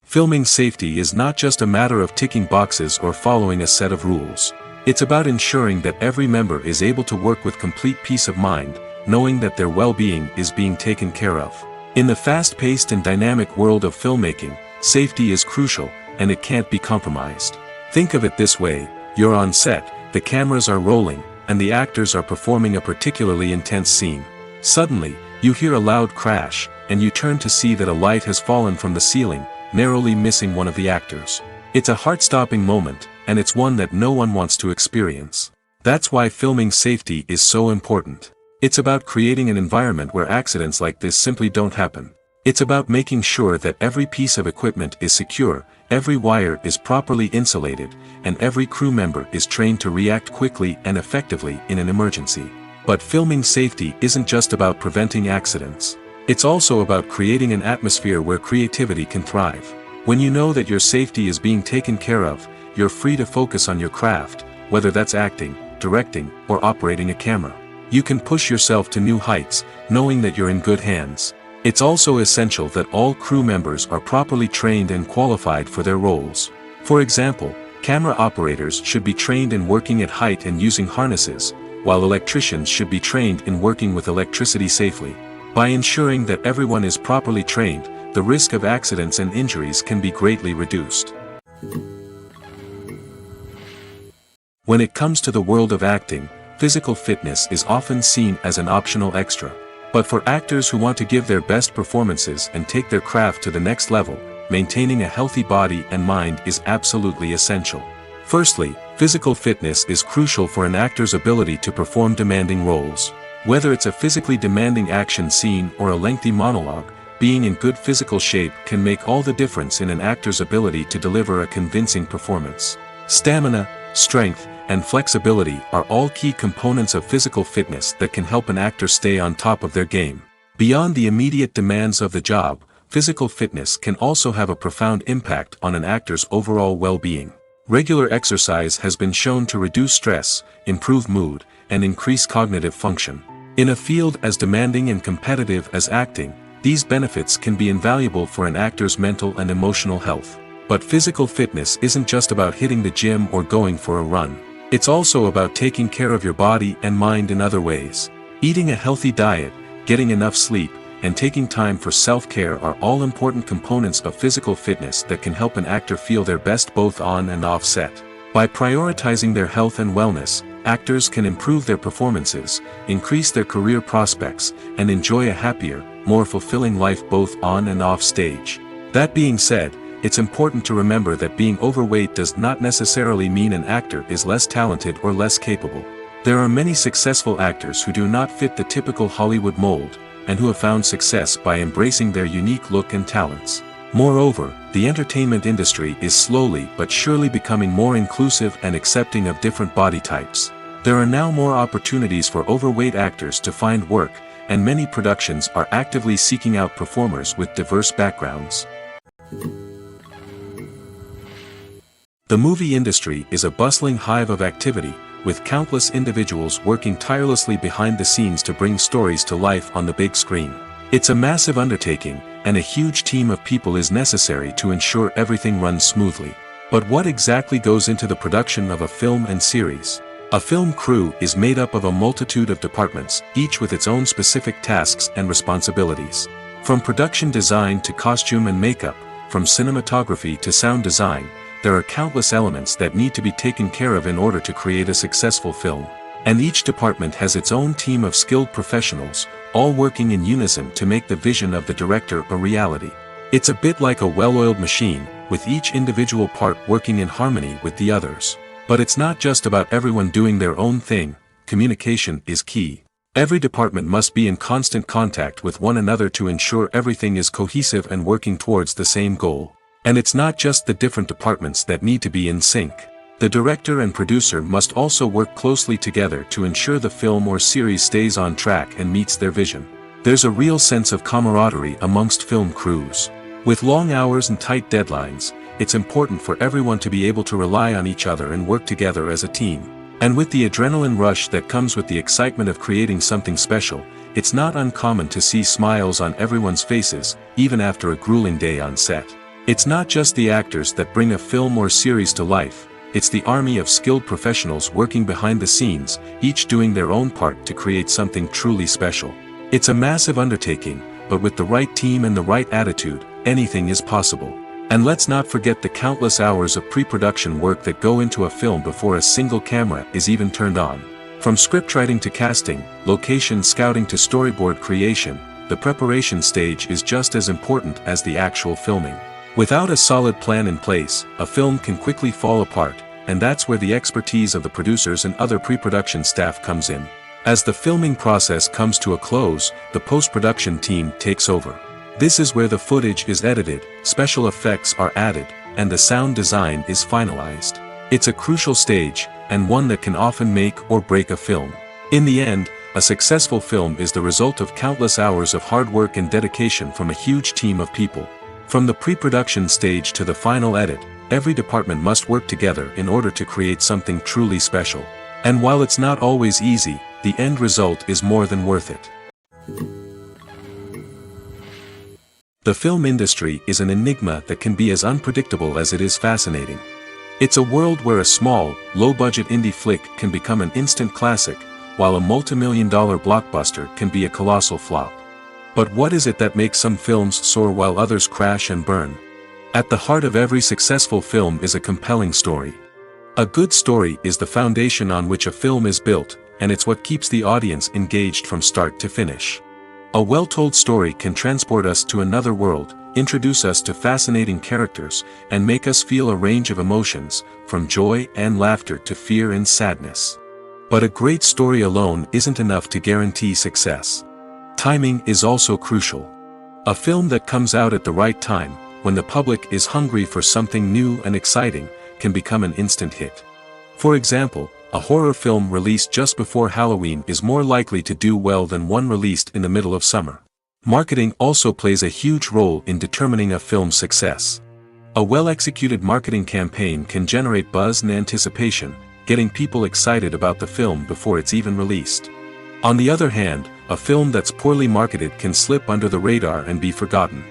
Filming safety is not just a matter of ticking boxes or following a set of rules. It's about ensuring that every member is able to work with complete peace of mind, knowing that their well-being is being taken care of. In the fast-paced and dynamic world of filmmaking, safety is crucial, and it can't be compromised. Think of it this way: you're on set, the cameras are rolling, and the actors are performing a particularly intense scene. Suddenly, you hear a loud crash, and you turn to see that a light has fallen from the ceiling, narrowly missing one of the actors. It's a heart-stopping moment, and it's one that no one wants to experience. That's why filming safety is so important. It's about creating an environment where accidents like this simply don't happen. It's about making sure that every piece of equipment is secure, every wire is properly insulated, and every crew member is trained to react quickly and effectively in an emergency. But filming safety isn't just about preventing accidents. It's also about creating an atmosphere where creativity can thrive. When you know that your safety is being taken care of, you're free to focus on your craft, whether that's acting, directing, or operating a camera. You can push yourself to new heights, knowing that you're in good hands. It's also essential that all crew members are properly trained and qualified for their roles. For example, camera operators should be trained in working at height and using harnesses, while electricians should be trained in working with electricity safely. By ensuring that everyone is properly trained, the risk of accidents and injuries can be greatly reduced. When it comes to the world of acting, physical fitness is often seen as an optional extra. But for actors who want to give their best performances and take their craft to the next level, maintaining a healthy body and mind is absolutely essential. Firstly, physical fitness is crucial for an actor's ability to perform demanding roles. Whether it's a physically demanding action scene or a lengthy monologue, being in good physical shape can make all the difference in an actor's ability to deliver a convincing performance. Stamina, strength, and flexibility are all key components of physical fitness that can help an actor stay on top of their game. Beyond the immediate demands of the job, physical fitness can also have a profound impact on an actor's overall well-being. Regular exercise has been shown to reduce stress, improve mood, and increase cognitive function. In a field as demanding and competitive as acting, these benefits can be invaluable for an actor's mental and emotional health. But physical fitness isn't just about hitting the gym or going for a run. It's also about taking care of your body and mind in other ways. Eating a healthy diet, getting enough sleep, and taking time for self-care are all important components of physical fitness that can help an actor feel their best both on and off set. By prioritizing their health and wellness, actors can improve their performances, increase their career prospects, and enjoy a happier, more fulfilling life both on and off stage. That being said, it's important to remember that being overweight does not necessarily mean an actor is less talented or less capable. There are many successful actors who do not fit the typical Hollywood mold, and who have found success by embracing their unique look and talents. Moreover, the entertainment industry is slowly but surely becoming more inclusive and accepting of different body types. There are now more opportunities for overweight actors to find work, and many productions are actively seeking out performers with diverse backgrounds. The movie industry is a bustling hive of activity, with countless individuals working tirelessly behind the scenes to bring stories to life on the big screen. It's a massive undertaking, and a huge team of people is necessary to ensure everything runs smoothly. But what exactly goes into the production of a film and series? A film crew is made up of a multitude of departments, each with its own specific tasks and responsibilities. From production design to costume and makeup, from cinematography to sound design, there are countless elements that need to be taken care of in order to create a successful film. And each department has its own team of skilled professionals, all working in unison to make the vision of the director a reality. It's a bit like a well-oiled machine, with each individual part working in harmony with the others. But it's not just about everyone doing their own thing. Communication is key. Every department must be in constant contact with one another to ensure everything is cohesive and working towards the same goal. And it's not just the different departments that need to be in sync. The director and producer must also work closely together to ensure the film or series stays on track and meets their vision. There's a real sense of camaraderie amongst film crews. With long hours and tight deadlines, it's important for everyone to be able to rely on each other and work together as a team. And with the adrenaline rush that comes with the excitement of creating something special, it's not uncommon to see smiles on everyone's faces, even after a grueling day on set. It's not just the actors that bring a film or series to life. it's the army of skilled professionals working behind the scenes, each doing their own part to create something truly special. It's a massive undertaking, but with the right team and the right attitude, anything is possible. And let's not forget the countless hours of pre-production work that go into a film before a single camera is even turned on. From scriptwriting to casting, location scouting to storyboard creation, the preparation stage is just as important as the actual filming. Without a solid plan in place, a film can quickly fall apart, and that's where the expertise of the producers and other pre-production staff comes in. As the filming process comes to a close, the post-production team takes over. This is where the footage is edited, special effects are added, and the sound design is finalized. It's a crucial stage, and one that can often make or break a film. In the end, a successful film is the result of countless hours of hard work and dedication from a huge team of people. From the pre-production stage to the final edit, every department must work together in order to create something truly special. And while it's not always easy, the end result is more than worth it. The film industry is an enigma that can be as unpredictable as it is fascinating. It's a world where a small, low-budget indie flick can become an instant classic, while a multi-million-dollar blockbuster can be a colossal flop. But what is it that makes some films soar while others crash and burn? At the heart of every successful film is a compelling story. A good story is the foundation on which a film is built, and it's what keeps the audience engaged from start to finish. A well-told story can transport us to another world, introduce us to fascinating characters, and make us feel a range of emotions, from joy and laughter to fear and sadness. But a great story alone isn't enough to guarantee success. Timing is also crucial. A film that comes out at the right time, when the public is hungry for something new and exciting, can become an instant hit. For example, a horror film released just before Halloween is more likely to do well than one released in the middle of summer. Marketing also plays a huge role in determining a film's success. A well-executed marketing campaign can generate buzz and anticipation, getting people excited about the film before it's even released. On the other hand, a film that's poorly marketed can slip under the radar and be forgotten.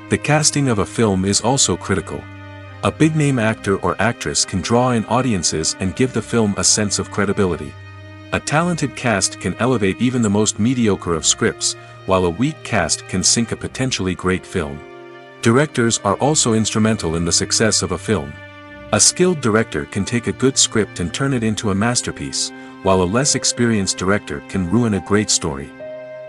The casting of a film is also critical. A big-name actor or actress can draw in audiences and give the film a sense of credibility. A talented cast can elevate even the most mediocre of scripts, while a weak cast can sink a potentially great film. Directors are also instrumental in the success of a film. A skilled director can take a good script and turn it into a masterpiece, while a less experienced director can ruin a great story.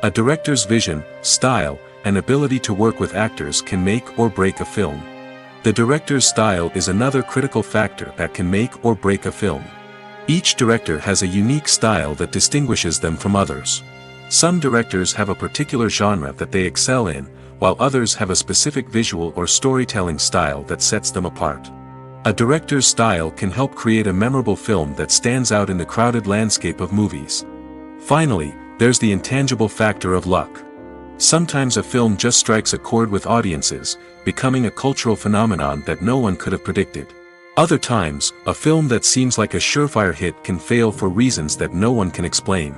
A director's vision, style, and ability to work with actors can make or break a film. The director's style is another critical factor that can make or break a film. Each director has a unique style that distinguishes them from others. Some directors have a particular genre that they excel in, while others have a specific visual or storytelling style that sets them apart. A director's style can help create a memorable film that stands out in the crowded landscape of movies. Finally, there's the intangible factor of luck. Sometimes a film just strikes a chord with audiences, becoming a cultural phenomenon that no one could have predicted. Other times, a film that seems like a surefire hit can fail for reasons that no one can explain.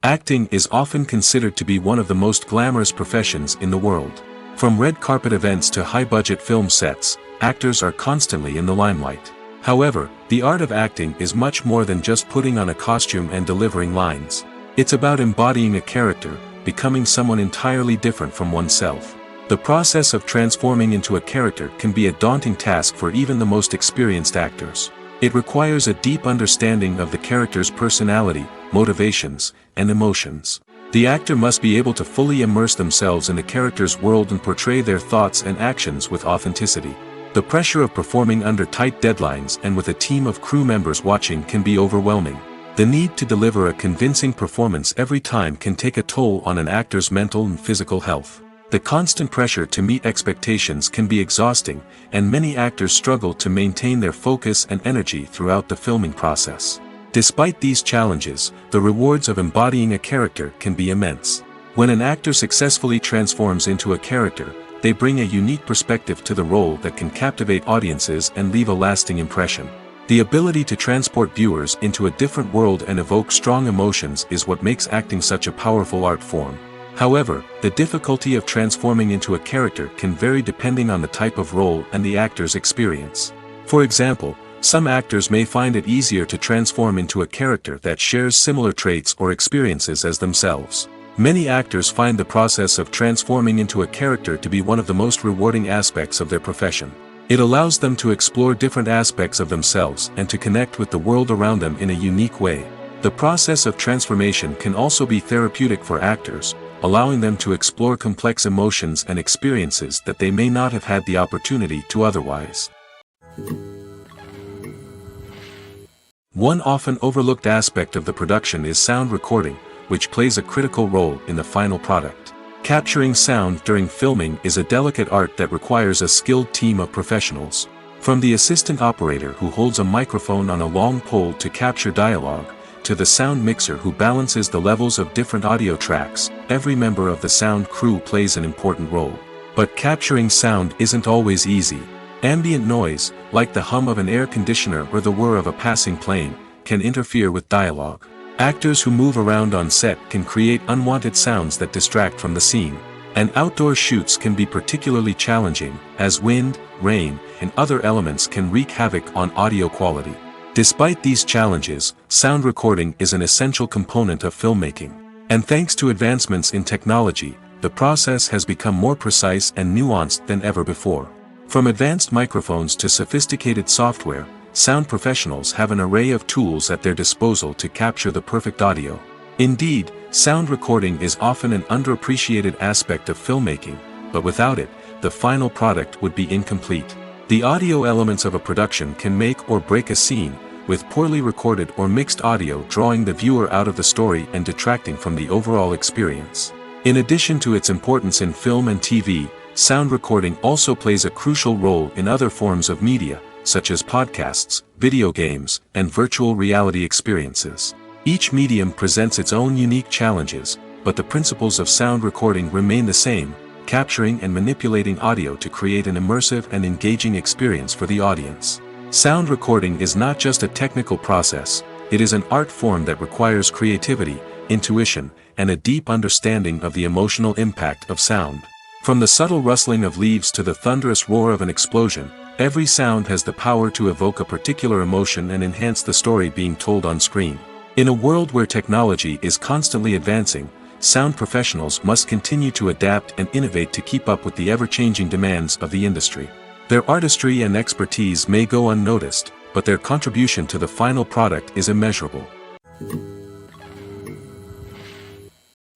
Acting is often considered to be one of the most glamorous professions in the world. From red carpet events to high-budget film sets, actors are constantly in the limelight. However, the art of acting is much more than just putting on a costume and delivering lines. It's about embodying a character, becoming someone entirely different from oneself. The process of transforming into a character can be a daunting task for even the most experienced actors. It requires a deep understanding of the character's personality, motivations, and emotions. The actor must be able to fully immerse themselves in the character's world and portray their thoughts and actions with authenticity. The pressure of performing under tight deadlines and with a team of crew members watching can be overwhelming. The need to deliver a convincing performance every time can take a toll on an actor's mental and physical health. The constant pressure to meet expectations can be exhausting, and many actors struggle to maintain their focus and energy throughout the filming process. Despite these challenges, the rewards of embodying a character can be immense. When an actor successfully transforms into a character, they bring a unique perspective to the role that can captivate audiences and leave a lasting impression. The ability to transport viewers into a different world and evoke strong emotions is what makes acting such a powerful art form. However, the difficulty of transforming into a character can vary depending on the type of role and the actor's experience. For example, some actors may find it easier to transform into a character that shares similar traits or experiences as themselves. Many actors find the process of transforming into a character to be one of the most rewarding aspects of their profession. It allows them to explore different aspects of themselves and to connect with the world around them in a unique way. The process of transformation can also be therapeutic for actors, allowing them to explore complex emotions and experiences that they may not have had the opportunity to otherwise. One often overlooked aspect of the production is sound recording, which plays a critical role in the final product. Capturing sound during filming is a delicate art that requires a skilled team of professionals. From the assistant operator who holds a microphone on a long pole to capture dialogue, to the sound mixer who balances the levels of different audio tracks, every member of the sound crew plays an important role. But capturing sound isn't always easy. Ambient noise, like the hum of an air conditioner or the whir of a passing plane, can interfere with dialogue. Actors who move around on set can create unwanted sounds that distract from the scene. And outdoor shoots can be particularly challenging, as wind, rain, and other elements can wreak havoc on audio quality. Despite these challenges, sound recording is an essential component of filmmaking. And thanks to advancements in technology, the process has become more precise and nuanced than ever before. From advanced microphones to sophisticated software, sound professionals have an array of tools at their disposal to capture the perfect audio. Indeed, sound recording is often an underappreciated aspect of filmmaking, but without it, the final product would be incomplete. The audio elements of a production can make or break a scene, with poorly recorded or mixed audio drawing the viewer out of the story and detracting from the overall experience. In addition to its importance in film and TV, sound recording also plays a crucial role in other forms of media, such as podcasts, video games, and virtual reality experiences. Each medium presents its own unique challenges, but the principles of sound recording remain the same, capturing and manipulating audio to create an immersive and engaging experience for the audience. Sound recording is not just a technical process, it is an art form that requires creativity, intuition, and a deep understanding of the emotional impact of sound. From the subtle rustling of leaves to the thunderous roar of an explosion, every sound has the power to evoke a particular emotion and enhance the story being told on screen. In a world where technology is constantly advancing, sound professionals must continue to adapt and innovate to keep up with the ever-changing demands of the industry. Their artistry and expertise may go unnoticed, but their contribution to the final product is immeasurable.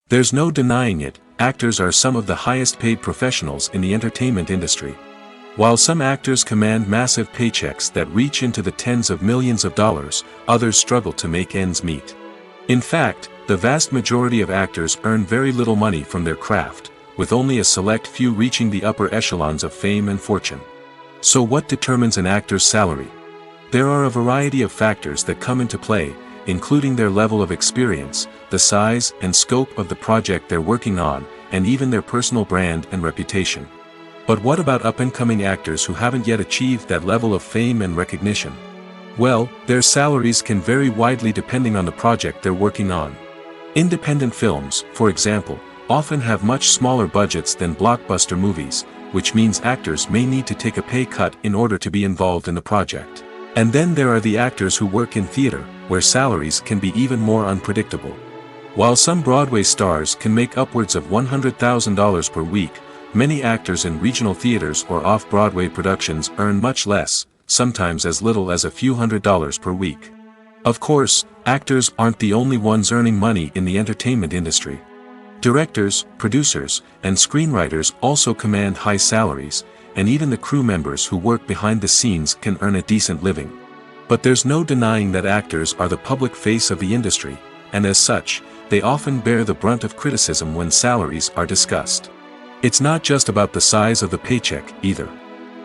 There's no denying it, actors are some of the highest-paid professionals in the entertainment industry. While some actors command massive paychecks that reach into the tens of millions of dollars, others struggle to make ends meet. In fact, the vast majority of actors earn very little money from their craft, with only a select few reaching the upper echelons of fame and fortune. So what determines an actor's salary? There are a variety of factors that come into play, including their level of experience, the size and scope of the project they're working on, and even their personal brand and reputation. But what about up-and-coming actors who haven't yet achieved that level of fame and recognition? Well, their salaries can vary widely depending on the project they're working on. Independent films, for example, often have much smaller budgets than blockbuster movies, which means actors may need to take a pay cut in order to be involved in the project. And then there are the actors who work in theater, where salaries can be even more unpredictable. While some Broadway stars can make upwards of $100,000 per week, many actors in regional theaters or off-Broadway productions earn much less, sometimes as little as a few $100s per week. Of course, actors aren't the only ones earning money in the entertainment industry. Directors, producers, and screenwriters also command high salaries, and even the crew members who work behind the scenes can earn a decent living. But there's no denying that actors are the public face of the industry, and as such, they often bear the brunt of criticism when salaries are discussed. It's not just about the size of the paycheck, either.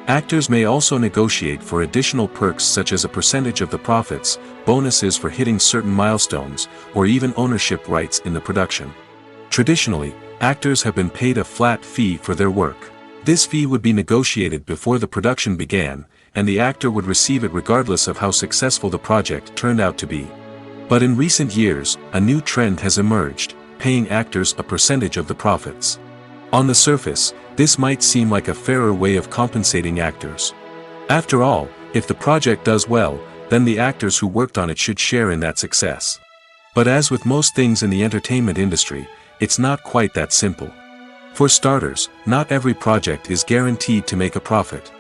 Actors may also negotiate for additional perks such as a percentage of the profits, bonuses for hitting certain milestones, or even ownership rights in the production. Traditionally, actors have been paid a flat fee for their work. This fee would be negotiated before the production began, and the actor would receive it regardless of how successful the project turned out to be. But in recent years, a new trend has emerged. paying actors a percentage of the profits. On the surface, this might seem like a fairer way of compensating actors. After all, if the project does well, then the actors who worked on it should share in that success. But as with most things in the entertainment industry, it's not quite that simple. For starters, not every project is guaranteed to make a profit.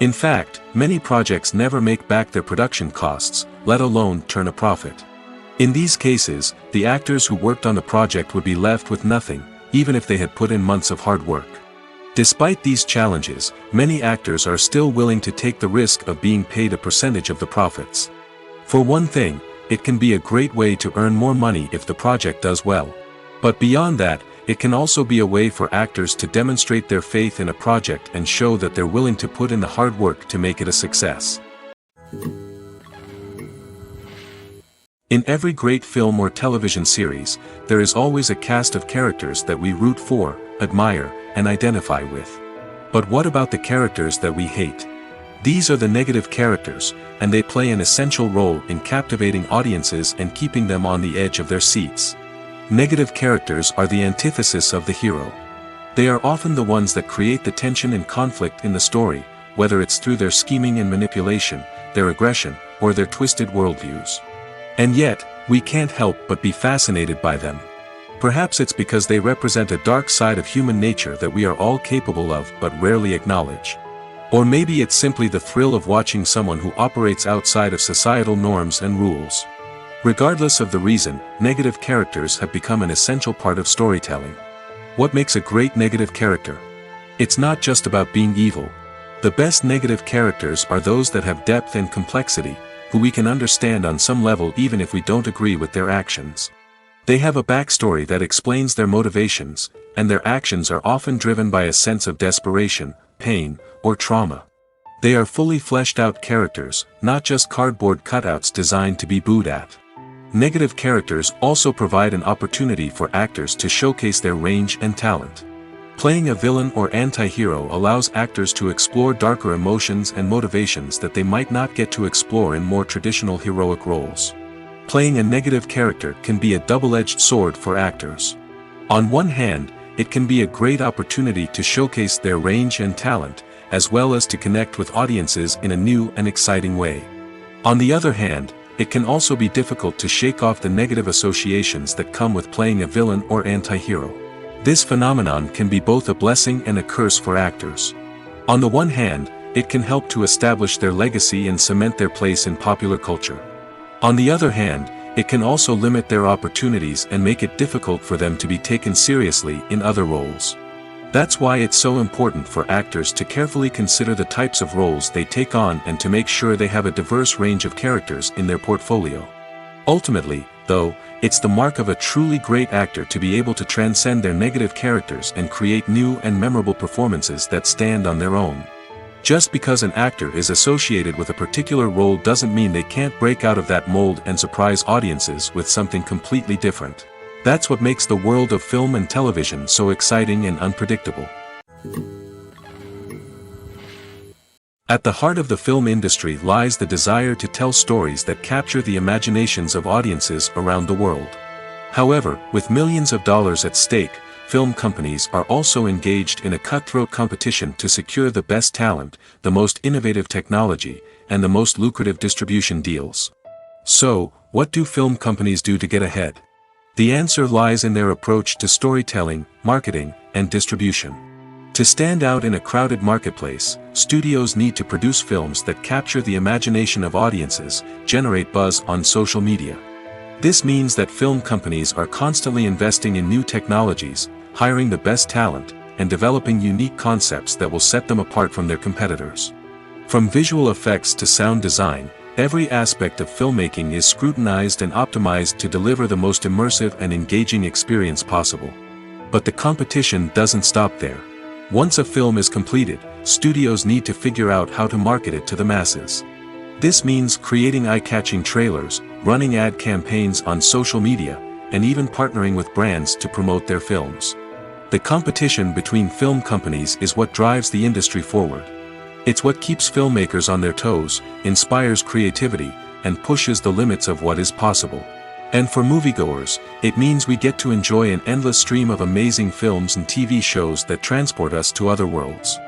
In fact, many projects never make back their production costs, let alone turn a profit. In these cases, the actors who worked on the project would be left with nothing, even if they had put in months of hard work. Despite these challenges, many actors are still willing to take the risk of being paid a percentage of the profits. For one thing, it can be a great way to earn more money if the project does well. But beyond that, it can also be a way for actors to demonstrate their faith in a project and show that they're willing to put in the hard work to make it a success. In every great film or television series, there is always a cast of characters that we root for, admire, and identify with. But what about the characters that we hate? These are the negative characters, and they play an essential role in captivating audiences and keeping them on the edge of their seats. Negative characters are the antithesis of the hero. They are often the ones that create the tension and conflict in the story, whether it's through their scheming and manipulation, their aggression, or their twisted worldviews. And yet, we can't help but be fascinated by them. Perhaps it's because they represent a dark side of human nature that we are all capable of but rarely acknowledge. Or maybe it's simply the thrill of watching someone who operates outside of societal norms and rules. Regardless of the reason, negative characters have become an essential part of storytelling. What makes a great negative character? It's not just about being evil. The best negative characters are those that have depth and complexity, who we can understand on some level even if we don't agree with their actions. They have a backstory that explains their motivations, and their actions are often driven by a sense of desperation, pain, or trauma. They are fully fleshed out characters, not just cardboard cutouts designed to be booed at. Negative characters also provide an opportunity for actors to showcase their range and talent. Playing a villain or anti-hero allows actors to explore darker emotions and motivations that they might not get to explore in more traditional heroic roles. Playing a negative character can be a double-edged sword for actors. On one hand, it can be a great opportunity to showcase their range and talent, as well as to connect with audiences in a new and exciting way. On the other hand, it can also be difficult to shake off the negative associations that come with playing a villain or anti-hero. This phenomenon can be both a blessing and a curse for actors. On the one hand, it can help to establish their legacy and cement their place in popular culture. On the other hand, it can also limit their opportunities and make it difficult for them to be taken seriously in other roles. That's why it's so important for actors to carefully consider the types of roles they take on and to make sure they have a diverse range of characters in their portfolio. Ultimately, though, it's the mark of a truly great actor to be able to transcend their negative characters and create new and memorable performances that stand on their own. Just because an actor is associated with a particular role doesn't mean they can't break out of that mold and surprise audiences with something completely different. That's what makes the world of film and television so exciting and unpredictable. At the heart of the film industry lies the desire to tell stories that capture the imaginations of audiences around the world. However, with millions of dollars at stake, film companies are also engaged in a cutthroat competition to secure the best talent, the most innovative technology, and the most lucrative distribution deals. So, what do film companies do to get ahead? The answer lies in their approach to storytelling, marketing, and distribution. To stand out in a crowded marketplace, studios need to produce films that capture the imagination of audiences, generate buzz on social media. This means that film companies are constantly investing in new technologies, hiring the best talent, and developing unique concepts that will set them apart from their competitors. From visual effects to sound design, every aspect of filmmaking is scrutinized and optimized to deliver the most immersive and engaging experience possible. But the competition doesn't stop there. Once a film is completed, studios need to figure out how to market it to the masses. This means creating eye-catching trailers, running ad campaigns on social media, and even partnering with brands to promote their films. The competition between film companies is what drives the industry forward. It's what keeps filmmakers on their toes, inspires creativity, and pushes the limits of what is possible. And for moviegoers, it means we get to enjoy an endless stream of amazing films and TV shows that transport us to other worlds.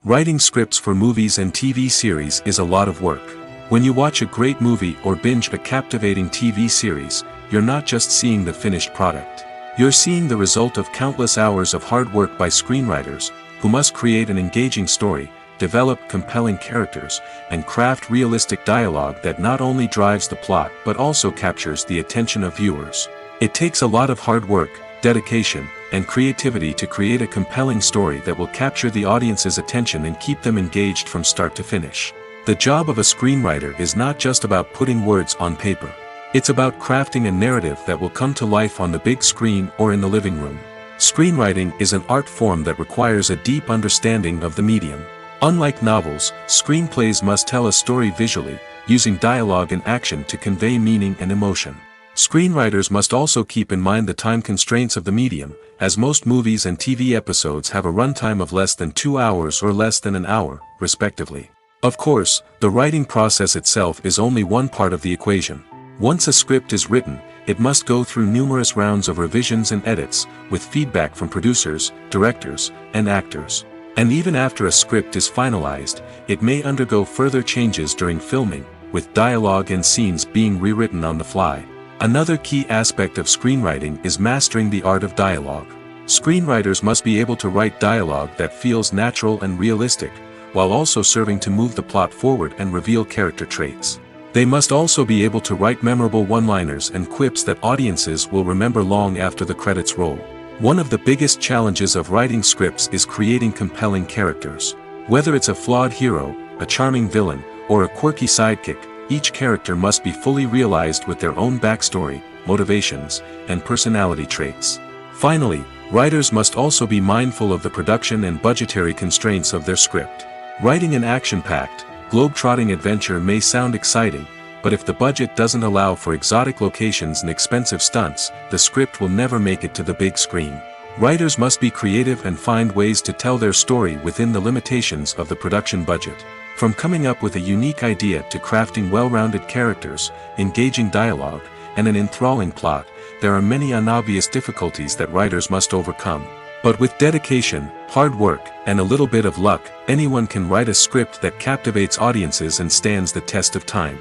Writing scripts for movies and TV series is a lot of work. When you watch a great movie or binge a captivating TV series, you're not just seeing the finished product. You're seeing the result of countless hours of hard work by screenwriters, who must create an engaging story, develop compelling characters, and craft realistic dialogue that not only drives the plot but also captures the attention of viewers. It takes a lot of hard work, dedication, and creativity to create a compelling story that will capture the audience's attention and keep them engaged from start to finish. The job of a screenwriter is not just about putting words on paper. It's about crafting a narrative that will come to life on the big screen or in the living room. Screenwriting is an art form that requires a deep understanding of the medium. Unlike novels, screenplays must tell a story visually, using dialogue and action to convey meaning and emotion. Screenwriters must also keep in mind the time constraints of the medium, as most movies and TV episodes have a runtime of less than 2 hours or less than an hour, respectively. Of course, the writing process itself is only one part of the equation. Once a script is written, it must go through numerous rounds of revisions and edits, with feedback from producers, directors, and actors. And even after a script is finalized, it may undergo further changes during filming, with dialogue and scenes being rewritten on the fly. Another key aspect of screenwriting is mastering the art of dialogue. Screenwriters must be able to write dialogue that feels natural and realistic, while also serving to move the plot forward and reveal character traits. They must also be able to write memorable one-liners and quips that audiences will remember long after the credits roll. One of the biggest challenges of writing scripts is creating compelling characters. Whether it's a flawed hero, a charming villain, or a quirky sidekick, each character must be fully realized with their own backstory, motivations, and personality traits. Finally, writers must also be mindful of the production and budgetary constraints of their script. Writing an action-packed, globe-trotting adventure may sound exciting, but if the budget doesn't allow for exotic locations and expensive stunts, the script will never make it to the big screen. Writers must be creative and find ways to tell their story within the limitations of the production budget. From coming up with a unique idea to crafting well-rounded characters, engaging dialogue, and an enthralling plot, there are many unobvious difficulties that writers must overcome. But with dedication, hard work, and a little bit of luck, anyone can write a script that captivates audiences and stands the test of time.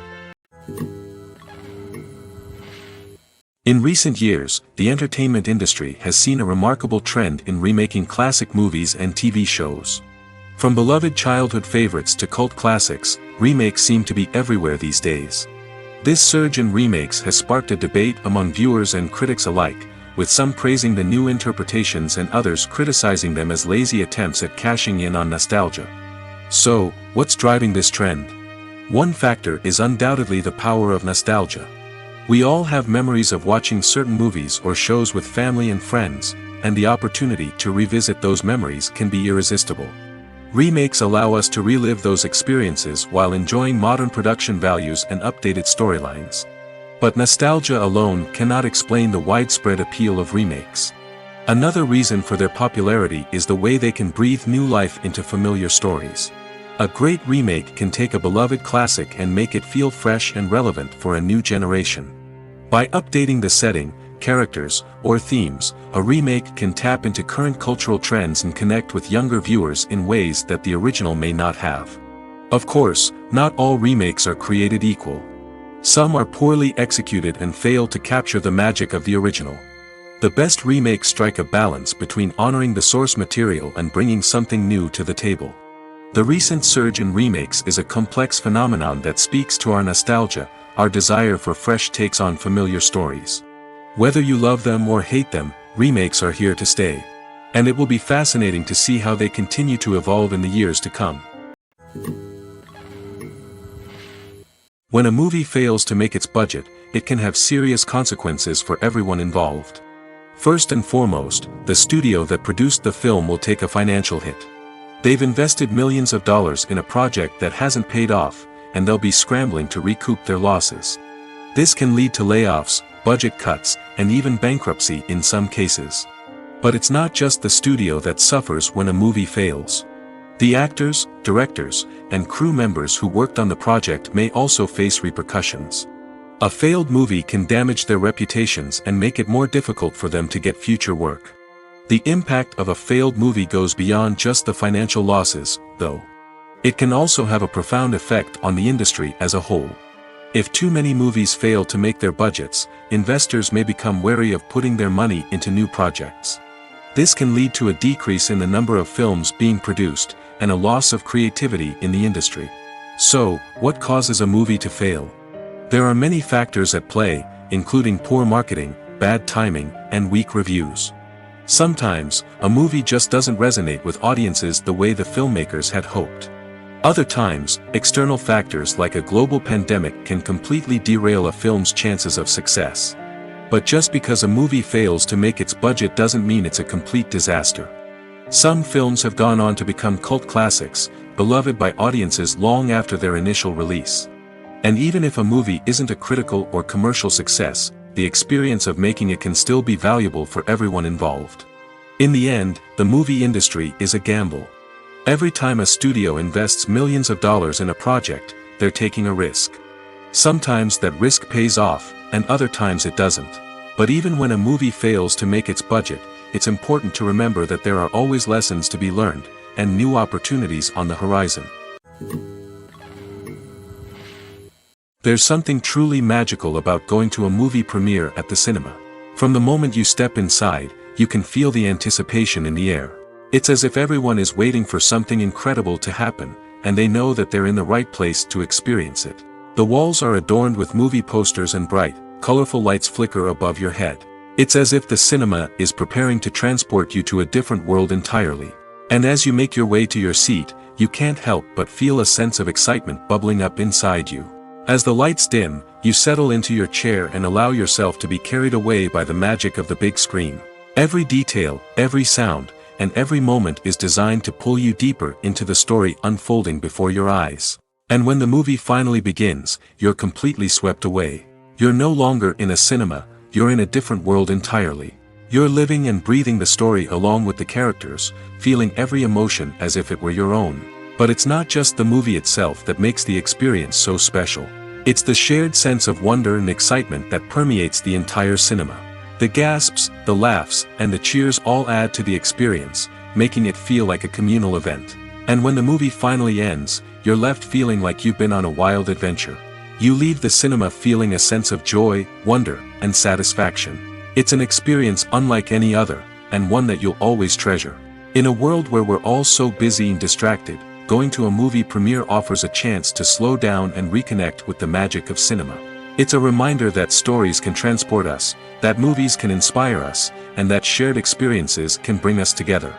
In recent years, the entertainment industry has seen a remarkable trend in remaking classic movies and TV shows. From beloved childhood favorites to cult classics, remakes seem to be everywhere these days. This surge in remakes has sparked a debate among viewers and critics alike, with some praising the new interpretations and others criticizing them as lazy attempts at cashing in on nostalgia. So, what's driving this trend? One factor is undoubtedly the power of nostalgia. We all have memories of watching certain movies or shows with family and friends, and the opportunity to revisit those memories can be irresistible. Remakes allow us to relive those experiences while enjoying modern production values and updated storylines. But nostalgia alone cannot explain the widespread appeal of remakes. Another reason for their popularity is the way they can breathe new life into familiar stories. A great remake can take a beloved classic and make it feel fresh and relevant for a new generation. By updating the setting, characters, or themes, a remake can tap into current cultural trends and connect with younger viewers in ways that the original may not have. Of course, not all remakes are created equal. Some are poorly executed and fail to capture the magic of the original. The best remakes strike a balance between honoring the source material and bringing something new to the table. The recent surge in remakes is a complex phenomenon that speaks to our nostalgia, our desire for fresh takes on familiar stories. Whether you love them or hate them, remakes are here to stay. And it will be fascinating to see how they continue to evolve in the years to come. When a movie fails to make its budget, it can have serious consequences for everyone involved. First and foremost, the studio that produced the film will take a financial hit. They've invested millions of dollars in a project that hasn't paid off, and they'll be scrambling to recoup their losses. This can lead to layoffs, budget cuts, and even bankruptcy in some cases. But it's not just the studio that suffers when a movie fails. The actors, directors, and crew members who worked on the project may also face repercussions. A failed movie can damage their reputations and make it more difficult for them to get future work. The impact of a failed movie goes beyond just the financial losses, though. It can also have a profound effect on the industry as a whole. If too many movies fail to make their budgets, investors may become wary of putting their money into new projects. This can lead to a decrease in the number of films being produced, and a loss of creativity in the industry. So, what causes a movie to fail? There are many factors at play, including poor marketing, bad timing, and weak reviews. Sometimes, a movie just doesn't resonate with audiences the way the filmmakers had hoped. Other times, external factors like a global pandemic can completely derail a film's chances of success. But just because a movie fails to make its budget doesn't mean it's a complete disaster. Some films have gone on to become cult classics, beloved by audiences long after their initial release. And even if a movie isn't a critical or commercial success, the experience of making it can still be valuable for everyone involved. In the end, the movie industry is a gamble. Every time a studio invests millions of dollars in a project, they're taking a risk. Sometimes that risk pays off, and other times it doesn't. But even when a movie fails to make its budget, it's important to remember that there are always lessons to be learned, and new opportunities on the horizon. There's something truly magical about going to a movie premiere at the cinema. From the moment you step inside, you can feel the anticipation in the air. It's as if everyone is waiting for something incredible to happen, and they know that they're in the right place to experience it. The walls are adorned with movie posters and bright, colorful lights flicker above your head. It's as if the cinema is preparing to transport you to a different world entirely. And as you make your way to your seat, you can't help but feel a sense of excitement bubbling up inside you. As the lights dim, you settle into your chair and allow yourself to be carried away by the magic of the big screen. Every detail, every sound, and every moment is designed to pull you deeper into the story unfolding before your eyes. And when the movie finally begins, you're completely swept away. You're no longer in a cinema, you're in a different world entirely. You're living and breathing the story along with the characters, feeling every emotion as if it were your own. But it's not just the movie itself that makes the experience so special. It's the shared sense of wonder and excitement that permeates the entire cinema. The gasps, the laughs, and the cheers all add to the experience, making it feel like a communal event. And when the movie finally ends, you're left feeling like you've been on a wild adventure. You leave the cinema feeling a sense of joy, wonder, and satisfaction. It's an experience unlike any other, and one that you'll always treasure. In a world where we're all so busy and distracted, going to a movie premiere offers a chance to slow down and reconnect with the magic of cinema. It's a reminder that stories can transport us, that movies can inspire us, and that shared experiences can bring us together.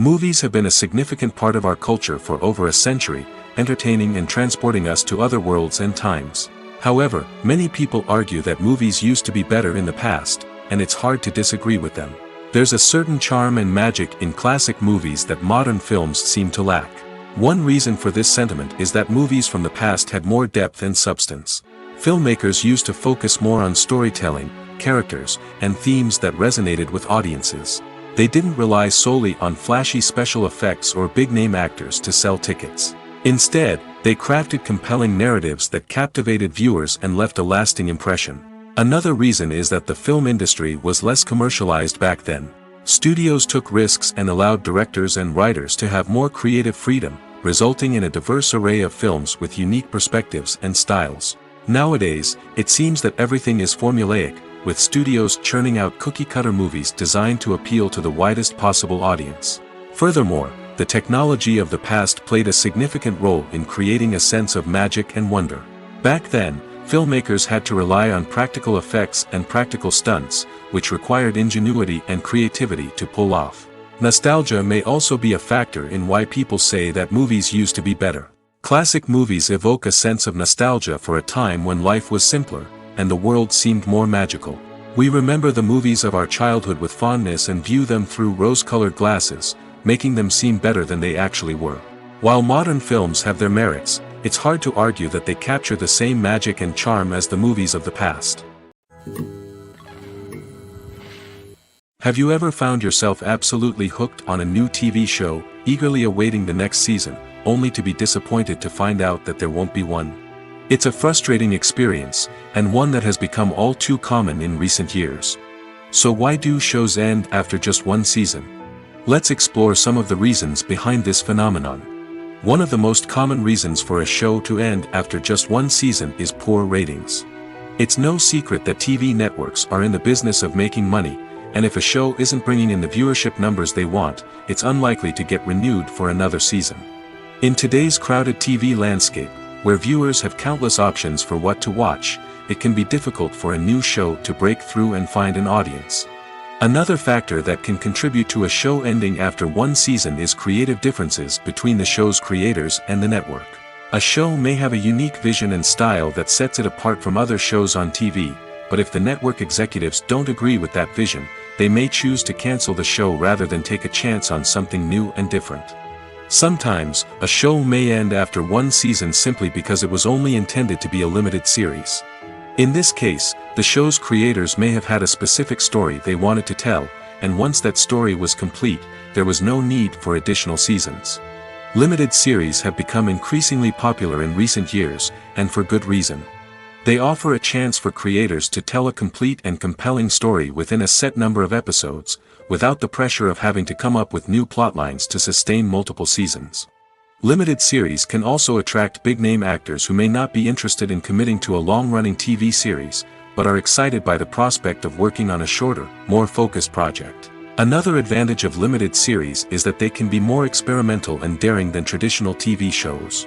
Movies have been a significant part of our culture for over a century, entertaining and transporting us to other worlds and times. However, many people argue that movies used to be better in the past, and it's hard to disagree with them. There's a certain charm and magic in classic movies that modern films seem to lack. One reason for this sentiment is that movies from the past had more depth and substance. Filmmakers used to focus more on storytelling, characters, and themes that resonated with audiences. They didn't rely solely on flashy special effects or big-name actors to sell tickets. Instead, they crafted compelling narratives that captivated viewers and left a lasting impression. Another reason is that the film industry was less commercialized back then. Studios took risks and allowed directors and writers to have more creative freedom, resulting in a diverse array of films with unique perspectives and styles. Nowadays, it seems that everything is formulaic, with studios churning out cookie-cutter movies designed to appeal to the widest possible audience. Furthermore, the technology of the past played a significant role in creating a sense of magic and wonder. Back then, filmmakers had to rely on practical effects and practical stunts, which required ingenuity and creativity to pull off. Nostalgia may also be a factor in why people say that movies used to be better. Classic movies evoke a sense of nostalgia for a time when life was simpler, and the world seemed more magical. We remember the movies of our childhood with fondness and view them through rose-colored glasses, making them seem better than they actually were. While modern films have their merits, it's hard to argue that they capture the same magic and charm as the movies of the past. Have you ever found yourself absolutely hooked on a new TV show, eagerly awaiting the next season, only to be disappointed to find out that there won't be one? It's a frustrating experience, and one that has become all too common in recent years. So why do shows end after just one season? Let's explore some of the reasons behind this phenomenon. One of the most common reasons for a show to end after just one season is poor ratings. It's no secret that TV networks are in the business of making money, and if a show isn't bringing in the viewership numbers they want, it's unlikely to get renewed for another season. In today's crowded TV landscape, where viewers have countless options for what to watch, it can be difficult for a new show to break through and find an audience. Another factor that can contribute to a show ending after one season is creative differences between the show's creators and the network. A show may have a unique vision and style that sets it apart from other shows on TV, but if the network executives don't agree with that vision, they may choose to cancel the show rather than take a chance on something new and different. Sometimes, a show may end after one season simply because it was only intended to be a limited series. In this case, the show's creators may have had a specific story they wanted to tell, and once that story was complete, there was no need for additional seasons. Limited series have become increasingly popular in recent years, and for good reason. They offer a chance for creators to tell a complete and compelling story within a set number of episodes, without the pressure of having to come up with new plotlines to sustain multiple seasons. Limited series can also attract big-name actors who may not be interested in committing to a long-running TV series, but are excited by the prospect of working on a shorter, more focused project. Another advantage of limited series is that they can be more experimental and daring than traditional TV shows.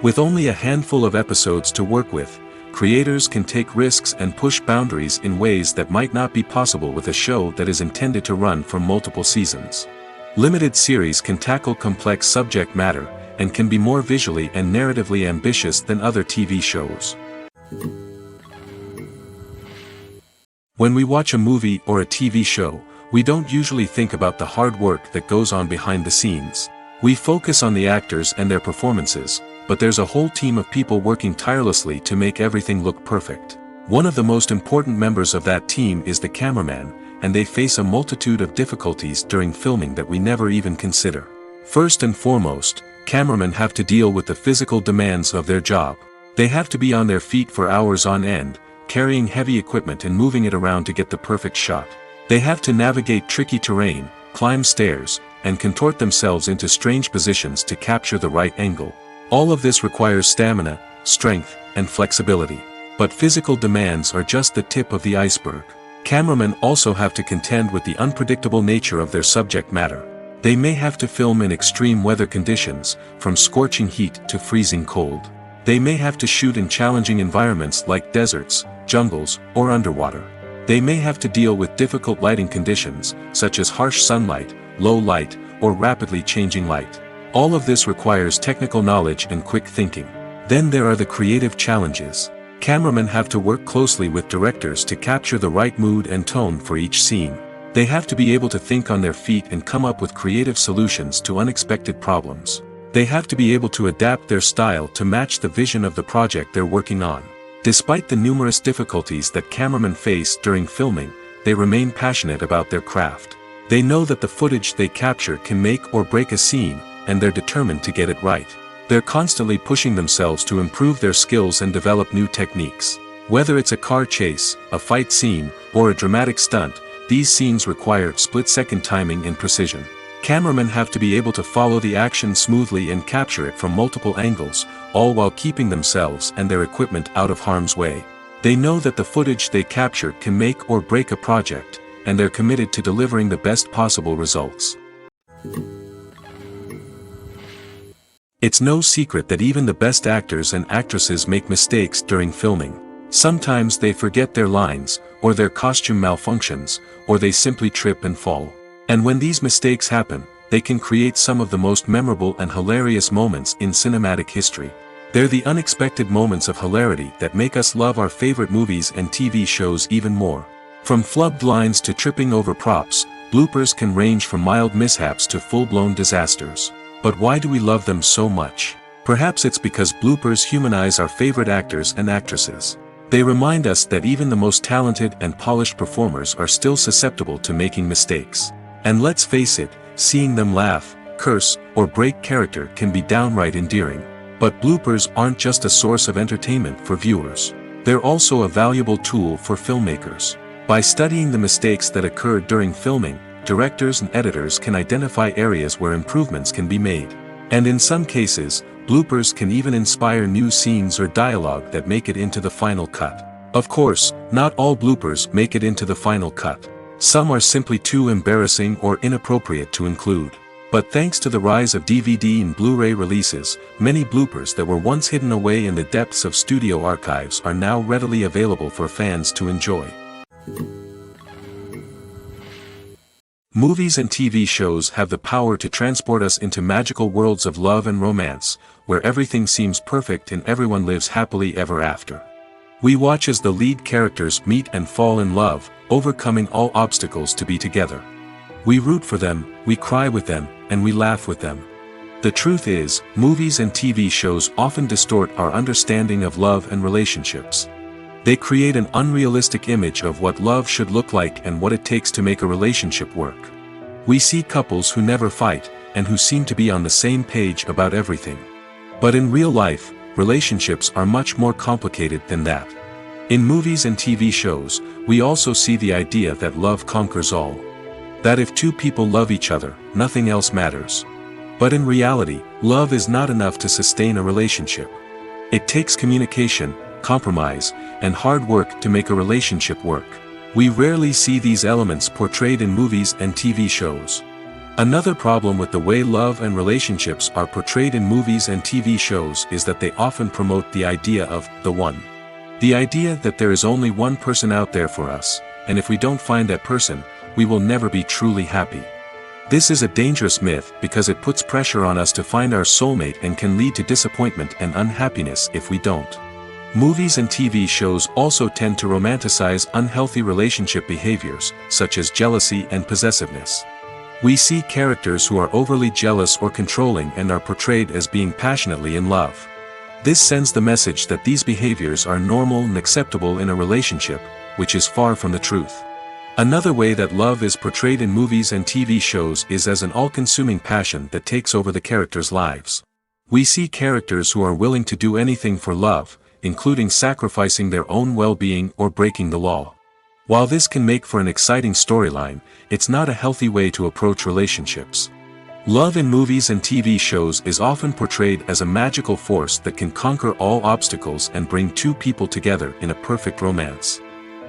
With only a handful of episodes to work with, creators can take risks and push boundaries in ways that might not be possible with a show that is intended to run for multiple seasons. Limited series can tackle complex subject matter, and can be more visually and narratively ambitious than other TV shows. When we watch a movie or a TV show, we don't usually think about the hard work that goes on behind the scenes. We focus on the actors and their performances, but there's a whole team of people working tirelessly to make everything look perfect. One of the most important members of that team is the cameraman, and they face a multitude of difficulties during filming that we never even consider. First and foremost, cameramen have to deal with the physical demands of their job. They have to be on their feet for hours on end, carrying heavy equipment and moving it around to get the perfect shot. They have to navigate tricky terrain, climb stairs, and contort themselves into strange positions to capture the right angle. All of this requires stamina, strength, and flexibility. But physical demands are just the tip of the iceberg. Cameramen also have to contend with the unpredictable nature of their subject matter. They may have to film in extreme weather conditions, from scorching heat to freezing cold. They may have to shoot in challenging environments like deserts, jungles, or underwater. They may have to deal with difficult lighting conditions, such as harsh sunlight, low light, or rapidly changing light. All of this requires technical knowledge and quick thinking. Then there are the creative challenges. Cameramen have to work closely with directors to capture the right mood and tone for each scene. They have to be able to think on their feet and come up with creative solutions to unexpected problems. They have to be able to adapt their style to match the vision of the project they're working on. Despite the numerous difficulties that cameramen face during filming, they remain passionate about their craft. They know that the footage they capture can make or break a scene, and they're determined to get it right. They're constantly pushing themselves to improve their skills and develop new techniques. Whether it's a car chase, a fight scene, or a dramatic stunt, these scenes require split-second timing and precision. Cameramen have to be able to follow the action smoothly and capture it from multiple angles, all while keeping themselves and their equipment out of harm's way. They know that the footage they capture can make or break a project, and they're committed to delivering the best possible results. It's no secret that even the best actors and actresses make mistakes during filming. Sometimes they forget their lines, or their costume malfunctions, or they simply trip and fall. And when these mistakes happen, they can create some of the most memorable and hilarious moments in cinematic history. They're the unexpected moments of hilarity that make us love our favorite movies and TV shows even more. From flubbed lines to tripping over props, bloopers can range from mild mishaps to full-blown disasters. But why do we love them so much? Perhaps it's because bloopers humanize our favorite actors and actresses. They remind us that even the most talented and polished performers are still susceptible to making mistakes. And let's face it, seeing them laugh, curse, or break character can be downright endearing. But bloopers aren't just a source of entertainment for viewers. They're also a valuable tool for filmmakers. By studying the mistakes that occurred during filming, directors and editors can identify areas where improvements can be made. And in some cases, bloopers can even inspire new scenes or dialogue that make it into the final cut. Of course, not all bloopers make it into the final cut. Some are simply too embarrassing or inappropriate to include. But thanks to the rise of DVD and Blu-ray releases, many bloopers that were once hidden away in the depths of studio archives are now readily available for fans to enjoy. Movies and TV shows have the power to transport us into magical worlds of love and romance, where everything seems perfect and everyone lives happily ever after. We watch as the lead characters meet and fall in love, overcoming all obstacles to be together. We root for them, we cry with them, and we laugh with them. The truth is, movies and TV shows often distort our understanding of love and relationships. They create an unrealistic image of what love should look like and what it takes to make a relationship work. We see couples who never fight, and who seem to be on the same page about everything. But in real life, relationships are much more complicated than that. In movies and TV shows, we also see the idea that love conquers all. That if two people love each other, nothing else matters. But in reality, love is not enough to sustain a relationship. It takes communication, compromise, and hard work to make a relationship work. We rarely see these elements portrayed in movies and TV shows. Another problem with the way love and relationships are portrayed in movies and TV shows is that they often promote the idea of the one. The idea that there is only one person out there for us, and if we don't find that person, we will never be truly happy. This is a dangerous myth because it puts pressure on us to find our soulmate and can lead to disappointment and unhappiness if we don't. Movies and TV shows also tend to romanticize unhealthy relationship behaviors, such as jealousy and possessiveness. We see characters who are overly jealous or controlling and are portrayed as being passionately in love. This sends the message that these behaviors are normal and acceptable in a relationship, which is far from the truth. Another way that love is portrayed in movies and TV shows is as an all-consuming passion that takes over the characters' lives. We see characters who are willing to do anything for love, including sacrificing their own well-being or breaking the law. While this can make for an exciting storyline, it's not a healthy way to approach relationships. Love in movies and TV shows is often portrayed as a magical force that can conquer all obstacles and bring two people together in a perfect romance.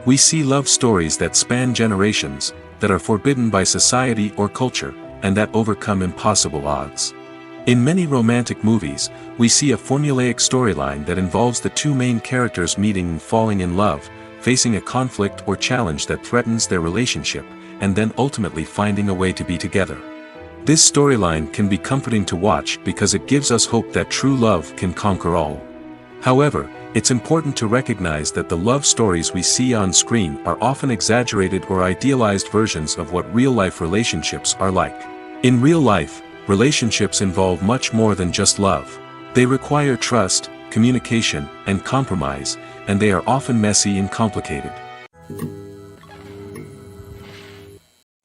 We see love stories that span generations, that are forbidden by society or culture, and that overcome impossible odds. In many romantic movies, we see a formulaic storyline that involves the two main characters meeting and falling in love, facing a conflict or challenge that threatens their relationship, and then ultimately finding a way to be together. This storyline can be comforting to watch because it gives us hope that true love can conquer all. However, it's important to recognize that the love stories we see on screen are often exaggerated or idealized versions of what real-life relationships are like. In real life, relationships involve much more than just love. They require trust, communication, and compromise, and they are often messy and complicated.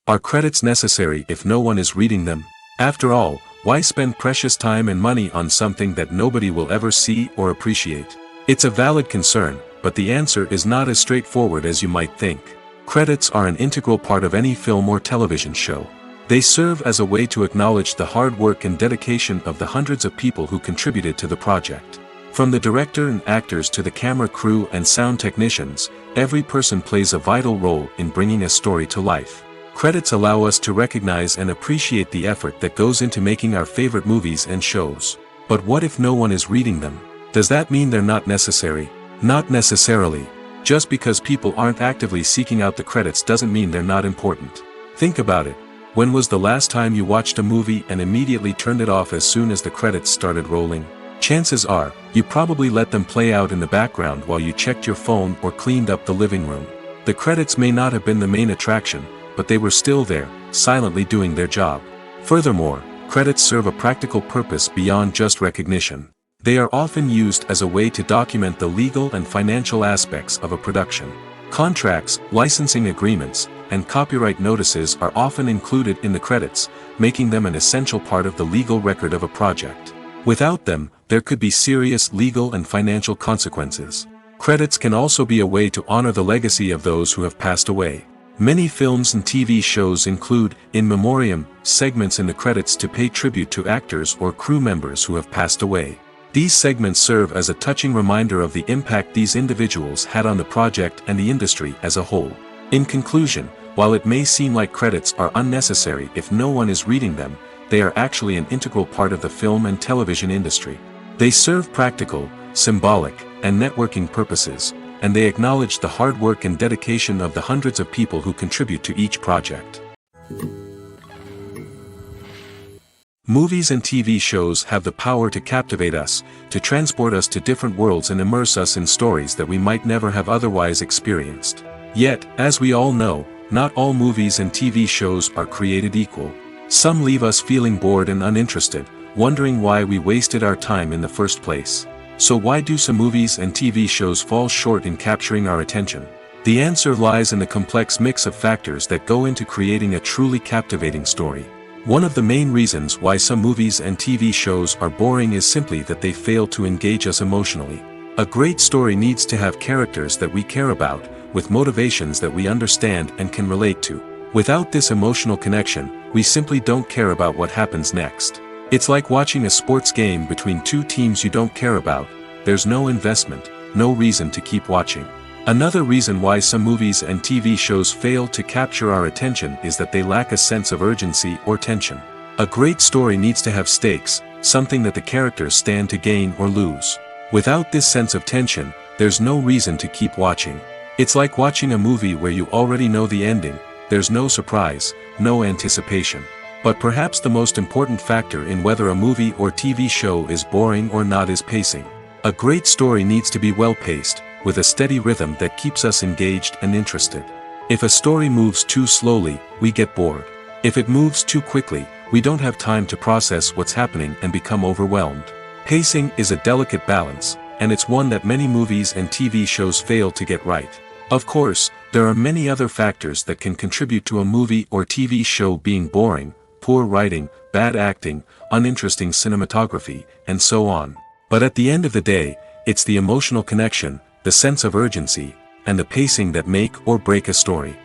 Are credits necessary if no one is reading them? After all, why spend precious time and money on something that nobody will ever see or appreciate? It's a valid concern, but the answer is not as straightforward as you might think. Credits are an integral part of any film or television show. They serve as a way to acknowledge the hard work and dedication of the hundreds of people who contributed to the project. From the director and actors to the camera crew and sound technicians, every person plays a vital role in bringing a story to life. Credits allow us to recognize and appreciate the effort that goes into making our favorite movies and shows. But what if no one is reading them? Does that mean they're not necessary? Not necessarily. Just because people aren't actively seeking out the credits doesn't mean they're not important. Think about it. When was the last time you watched a movie and immediately turned it off as soon as the credits started rolling? Chances are, you probably let them play out in the background while you checked your phone or cleaned up the living room. The credits may not have been the main attraction, but they were still there, silently doing their job. Furthermore, credits serve a practical purpose beyond just recognition. They are often used as a way to document the legal and financial aspects of a production. Contracts, licensing agreements, and copyright notices are often included in the credits, making them an essential part of the legal record of a project. Without them, there could be serious legal and financial consequences. Credits can also be a way to honor the legacy of those who have passed away. Many films and TV shows include, in memoriam, segments in the credits to pay tribute to actors or crew members who have passed away. These segments serve as a touching reminder of the impact these individuals had on the project and the industry as a whole. In conclusion, while it may seem like credits are unnecessary if no one is reading them, they are actually an integral part of the film and television industry. They serve practical, symbolic, and networking purposes, and they acknowledge the hard work and dedication of the hundreds of people who contribute to each project. Movies and TV shows have the power to captivate us, to transport us to different worlds and immerse us in stories that we might never have otherwise experienced. Yet, as we all know, not all movies and TV shows are created equal. Some leave us feeling bored and uninterested, wondering why we wasted our time in the first place. So why do some movies and TV shows fall short in capturing our attention? The answer lies in the complex mix of factors that go into creating a truly captivating story. One of the main reasons why some movies and TV shows are boring is simply that they fail to engage us emotionally. A great story needs to have characters that we care about, with motivations that we understand and can relate to. Without this emotional connection, we simply don't care about what happens next. It's like watching a sports game between two teams you don't care about. There's no investment, no reason to keep watching. Another reason why some movies and TV shows fail to capture our attention is that they lack a sense of urgency or tension. A great story needs to have stakes, something that the characters stand to gain or lose. Without this sense of tension, there's no reason to keep watching. It's like watching a movie where you already know the ending. There's no surprise, no anticipation. But perhaps the most important factor in whether a movie or TV show is boring or not is pacing. A great story needs to be well-paced, with a steady rhythm that keeps us engaged and interested. If a story moves too slowly, we get bored. If it moves too quickly, we don't have time to process what's happening and become overwhelmed. Pacing is a delicate balance, and it's one that many movies and TV shows fail to get right. Of course, there are many other factors that can contribute to a movie or TV show being boring: poor writing, bad acting, uninteresting cinematography, and so on. But at the end of the day, it's the emotional connection, the sense of urgency, and the pacing that make or break a story.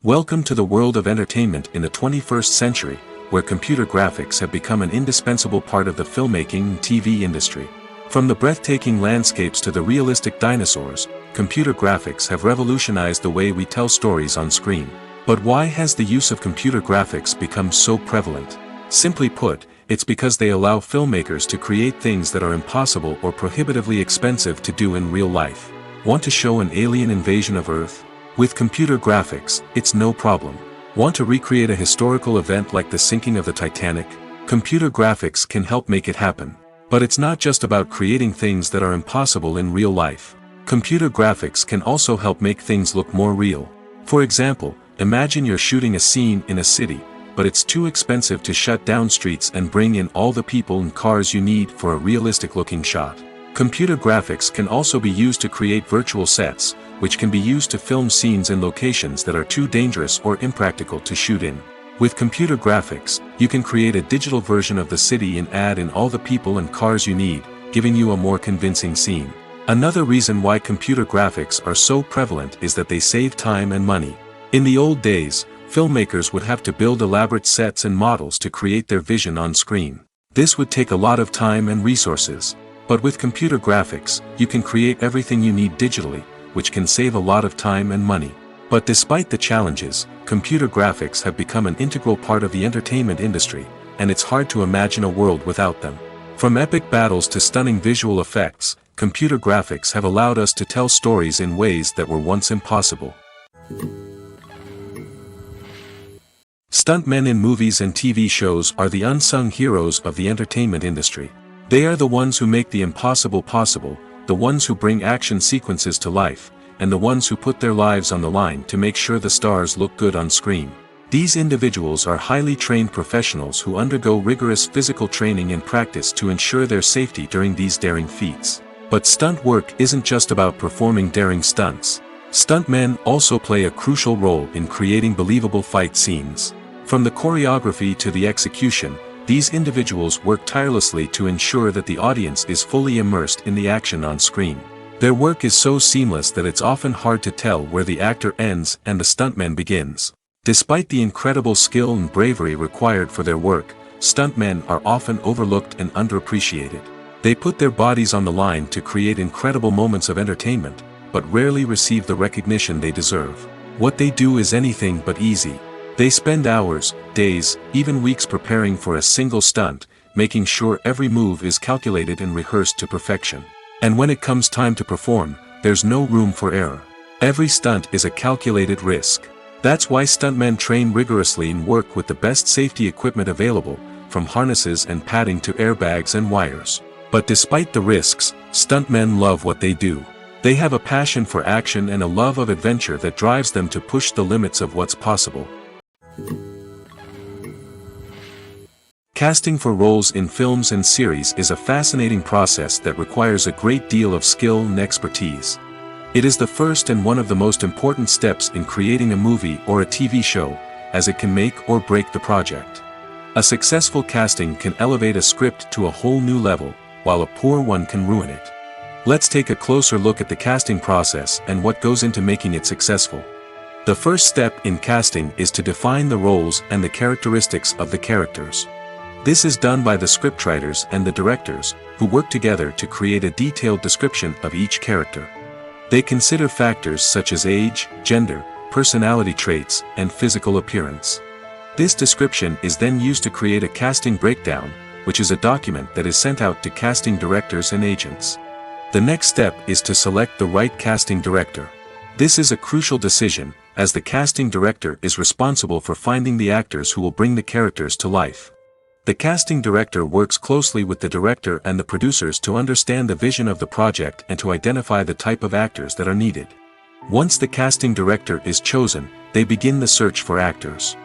Welcome to the world of entertainment in the 21st century, where computer graphics have become an indispensable part of the filmmaking and TV industry. From the breathtaking landscapes to the realistic dinosaurs, computer graphics have revolutionized the way we tell stories on screen. But why has the use of computer graphics become so prevalent? Simply put, it's because they allow filmmakers to create things that are impossible or prohibitively expensive to do in real life. Want to show an alien invasion of Earth? With computer graphics, it's no problem. Want to recreate a historical event like the sinking of the Titanic? Computer graphics can help make it happen. But it's not just about creating things that are impossible in real life. Computer graphics can also help make things look more real. For example, imagine you're shooting a scene in a city, but it's too expensive to shut down streets and bring in all the people and cars you need for a realistic-looking shot. Computer graphics can also be used to create virtual sets, which can be used to film scenes in locations that are too dangerous or impractical to shoot in. With computer graphics, you can create a digital version of the city and add in all the people and cars you need, giving you a more convincing scene. Another reason why computer graphics are so prevalent is that they save time and money. In the old days, filmmakers would have to build elaborate sets and models to create their vision on screen. This would take a lot of time and resources. But with computer graphics, you can create everything you need digitally, which can save a lot of time and money. But despite the challenges, computer graphics have become an integral part of the entertainment industry, and it's hard to imagine a world without them. From epic battles to stunning visual effects, computer graphics have allowed us to tell stories in ways that were once impossible. Stuntmen in movies and TV shows are the unsung heroes of the entertainment industry. They are the ones who make the impossible possible, the ones who bring action sequences to life, and the ones who put their lives on the line to make sure the stars look good on screen. These individuals are highly trained professionals who undergo rigorous physical training and practice to ensure their safety during these daring feats. But stunt work isn't just about performing daring stunts. Stuntmen also play a crucial role in creating believable fight scenes. From the choreography to the execution, these individuals work tirelessly to ensure that the audience is fully immersed in the action on screen. Their work is so seamless that it's often hard to tell where the actor ends and the stuntman begins. Despite the incredible skill and bravery required for their work, stuntmen are often overlooked and underappreciated. They put their bodies on the line to create incredible moments of entertainment, but rarely receive the recognition they deserve. What they do is anything but easy. They spend hours, days, even weeks preparing for a single stunt, making sure every move is calculated and rehearsed to perfection. And when it comes time to perform, there's no room for error. Every stunt is a calculated risk. That's why stuntmen train rigorously and work with the best safety equipment available, from harnesses and padding to airbags and wires. But despite the risks, stuntmen love what they do. They have a passion for action and a love of adventure that drives them to push the limits of what's possible. Casting for roles in films and series is a fascinating process that requires a great deal of skill and expertise. It is the first and one of the most important steps in creating a movie or a TV show, as it can make or break the project. A successful casting can elevate a script to a whole new level, while a poor one can ruin it. Let's take a closer look at the casting process and what goes into making it successful. The first step in casting is to define the roles and the characteristics of the characters. This is done by the scriptwriters and the directors, who work together to create a detailed description of each character. They consider factors such as age, gender, personality traits, and physical appearance. This description is then used to create a casting breakdown, which is a document that is sent out to casting directors and agents. The next step is to select the right casting director. This is a crucial decision, as the casting director is responsible for finding the actors who will bring the characters to life. The casting director works closely with the director and the producers to understand the vision of the project and to identify the type of actors that are needed. Once the casting director is chosen, they begin the search for actors.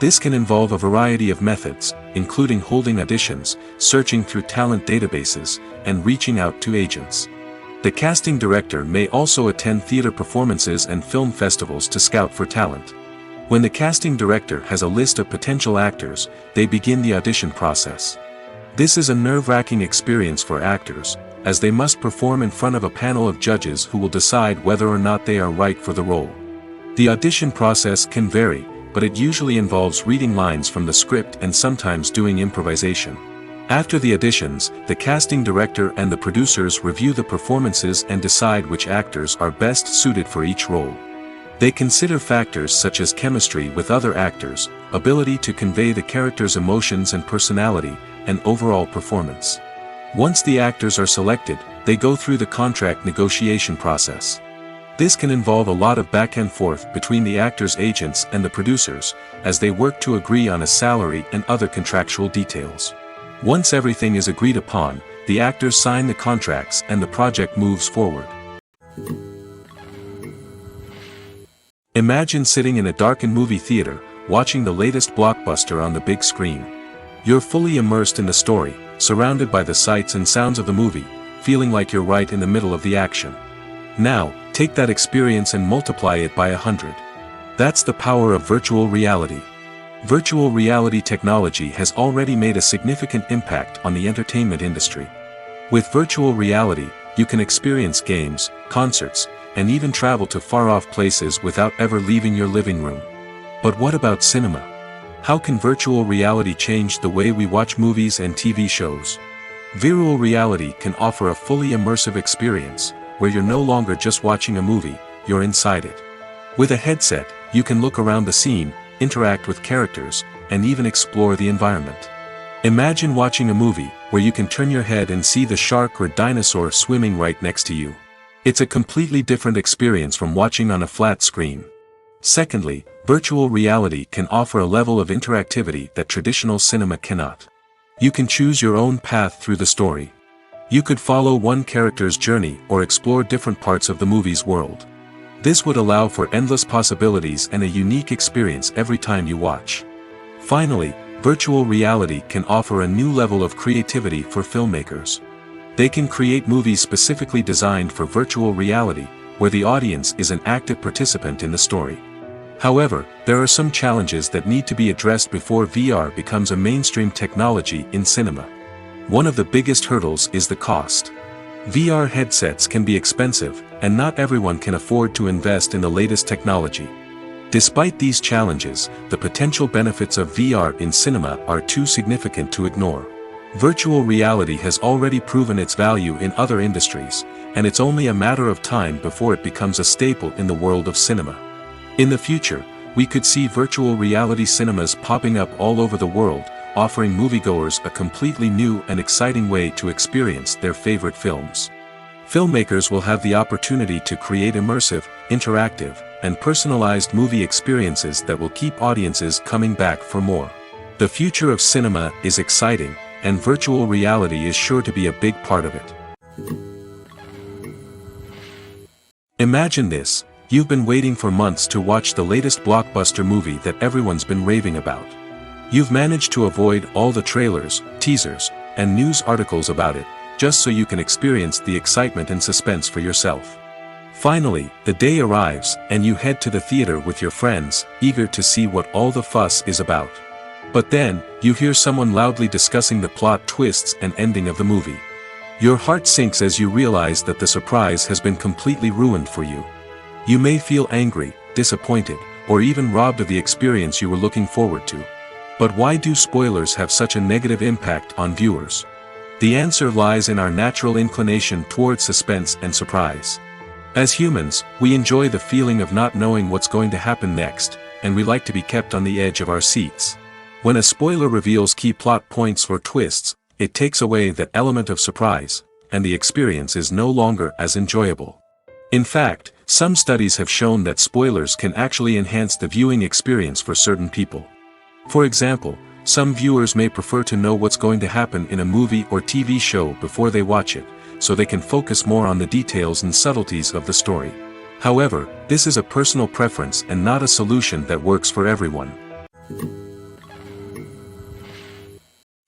This can involve a variety of methods, including holding auditions, searching through talent databases, and reaching out to agents. The casting director may also attend theater performances and film festivals to scout for talent. When the casting director has a list of potential actors, they begin the audition process. This is a nerve-wracking experience for actors, as they must perform in front of a panel of judges who will decide whether or not they are right for the role. The audition process can vary, but it usually involves reading lines from the script and sometimes doing improvisation. After the auditions, the casting director and the producers review the performances and decide which actors are best suited for each role. They consider factors such as chemistry with other actors, ability to convey the character's emotions and personality, and overall performance. Once the actors are selected, they go through the contract negotiation process. This can involve a lot of back and forth between the actors' agents and the producers, as they work to agree on a salary and other contractual details. Once everything is agreed upon, the actors sign the contracts and the project moves forward. Imagine sitting in a darkened movie theater, watching the latest blockbuster on the big screen. You're fully immersed in the story, surrounded by the sights and sounds of the movie, feeling like you're right in the middle of the action. Now, take that experience and multiply it by 100. That's the power of virtual reality. Virtual reality technology has already made a significant impact on the entertainment industry. With virtual reality, you can experience games, concerts, and even travel to far-off places without ever leaving your living room. But what about cinema? How can virtual reality change the way we watch movies and TV shows? Virtual reality can offer a fully immersive experience, where you're no longer just watching a movie, you're inside it. With a headset, you can look around the scene, interact with characters, and even explore the environment. Imagine watching a movie where you can turn your head and see the shark or dinosaur swimming right next to you. It's a completely different experience from watching on a flat screen. Secondly, virtual reality can offer a level of interactivity that traditional cinema cannot. You can choose your own path through the story. You could follow one character's journey or explore different parts of the movie's world. This would allow for endless possibilities and a unique experience every time you watch. Finally, virtual reality can offer a new level of creativity for filmmakers. They can create movies specifically designed for virtual reality, where the audience is an active participant in the story. However, there are some challenges that need to be addressed before VR becomes a mainstream technology in cinema. One of the biggest hurdles is the cost. VR headsets can be expensive, and not everyone can afford to invest in the latest technology. Despite these challenges, the potential benefits of VR in cinema are too significant to ignore. Virtual reality has already proven its value in other industries, and it's only a matter of time before it becomes a staple in the world of cinema. In the future, we could see virtual reality cinemas popping up all over the world, offering moviegoers a completely new and exciting way to experience their favorite films. Filmmakers will have the opportunity to create immersive, interactive, and personalized movie experiences that will keep audiences coming back for more. The future of cinema is exciting, and virtual reality is sure to be a big part of it. Imagine this: you've been waiting for months to watch the latest blockbuster movie that everyone's been raving about. You've managed to avoid all the trailers, teasers, and news articles about it, just so you can experience the excitement and suspense for yourself. Finally, the day arrives, and you head to the theater with your friends, eager to see what all the fuss is about. But then, you hear someone loudly discussing the plot twists and ending of the movie. Your heart sinks as you realize that the surprise has been completely ruined for you. You may feel angry, disappointed, or even robbed of the experience you were looking forward to. But why do spoilers have such a negative impact on viewers? The answer lies in our natural inclination towards suspense and surprise. As humans, we enjoy the feeling of not knowing what's going to happen next, and we like to be kept on the edge of our seats. When a spoiler reveals key plot points or twists, it takes away that element of surprise, and the experience is no longer as enjoyable. In fact, some studies have shown that spoilers can actually enhance the viewing experience for certain people. For example, some viewers may prefer to know what's going to happen in a movie or TV show before they watch it, so they can focus more on the details and subtleties of the story. However, this is a personal preference and not a solution that works for everyone.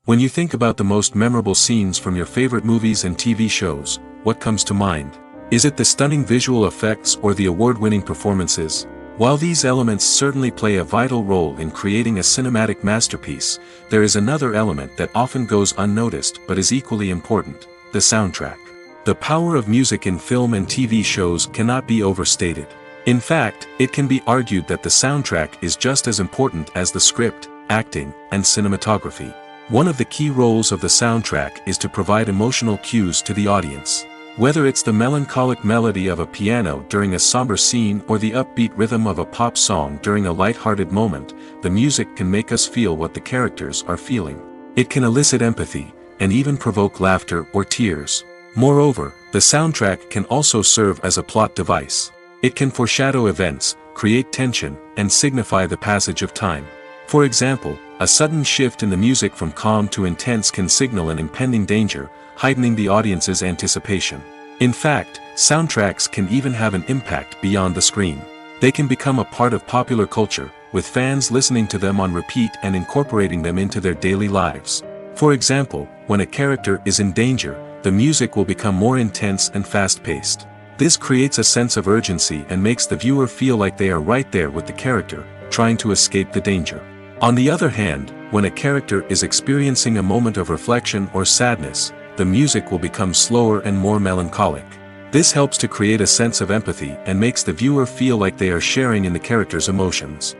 When you think about the most memorable scenes from your favorite movies and TV shows, what comes to mind? Is it the stunning visual effects or the award-winning performances? While these elements certainly play a vital role in creating a cinematic masterpiece, there is another element that often goes unnoticed but is equally important: the soundtrack. The power of music in film and TV shows cannot be overstated. In fact, it can be argued that the soundtrack is just as important as the script, acting, and cinematography. One of the key roles of the soundtrack is to provide emotional cues to the audience. Whether it's the melancholic melody of a piano during a somber scene or the upbeat rhythm of a pop song during a light-hearted moment, the music can make us feel what the characters are feeling. It can elicit empathy, and even provoke laughter or tears. Moreover, the soundtrack can also serve as a plot device. It can foreshadow events, create tension, and signify the passage of time. For example, a sudden shift in the music from calm to intense can signal an impending danger, heightening the audience's anticipation. In fact, soundtracks can even have an impact beyond the screen. They can become a part of popular culture, with fans listening to them on repeat and incorporating them into their daily lives. For example, when a character is in danger, the music will become more intense and fast-paced. This creates a sense of urgency and makes the viewer feel like they are right there with the character, trying to escape the danger. On the other hand, when a character is experiencing a moment of reflection or sadness, the music will become slower and more melancholic. This helps to create a sense of empathy and makes the viewer feel like they are sharing in the character's emotions.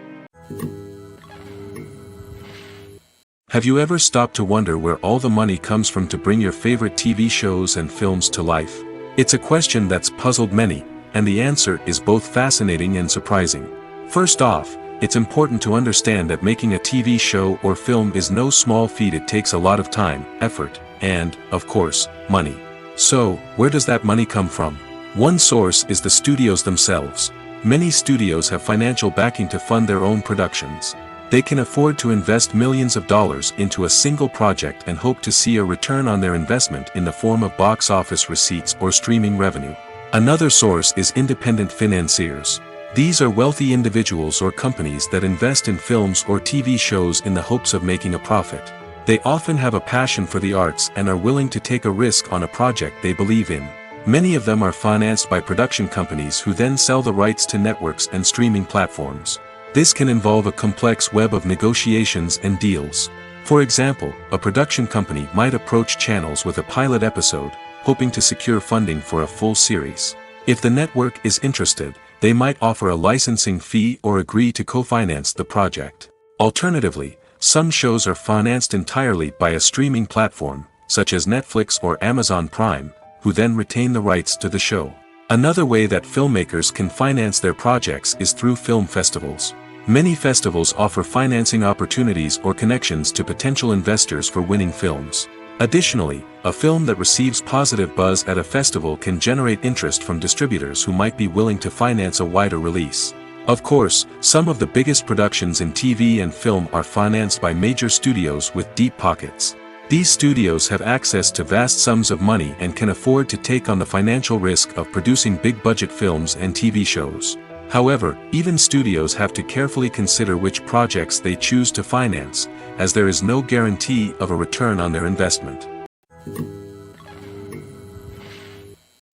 Have you ever stopped to wonder where all the money comes from to bring your favorite TV shows and films to life? It's a question that's puzzled many, and the answer is both fascinating and surprising. First off, it's important to understand that making a TV show or film is no small feat. It takes a lot of time, effort, and, of course, money. So, where does that money come from? One source is the studios themselves. Many studios have financial backing to fund their own productions. They can afford to invest millions of dollars into a single project and hope to see a return on their investment in the form of box office receipts or streaming revenue. Another source is independent financiers. These are wealthy individuals or companies that invest in films or TV shows in the hopes of making a profit. They often have a passion for the arts and are willing to take a risk on a project they believe in. Many of them are financed by production companies who then sell the rights to networks and streaming platforms. This can involve a complex web of negotiations and deals. For example, a production company might approach channels with a pilot episode, hoping to secure funding for a full series. If the network is interested, they might offer a licensing fee or agree to co-finance the project. Alternatively, some shows are financed entirely by a streaming platform, such as Netflix or Amazon Prime, who then retain the rights to the show. Another way that filmmakers can finance their projects is through film festivals. Many festivals offer financing opportunities or connections to potential investors for winning films. Additionally, a film that receives positive buzz at a festival can generate interest from distributors who might be willing to finance a wider release. Of course, some of the biggest productions in TV and film are financed by major studios with deep pockets. These studios have access to vast sums of money and can afford to take on the financial risk of producing big-budget films and TV shows. However, even studios have to carefully consider which projects they choose to finance, as there is no guarantee of a return on their investment.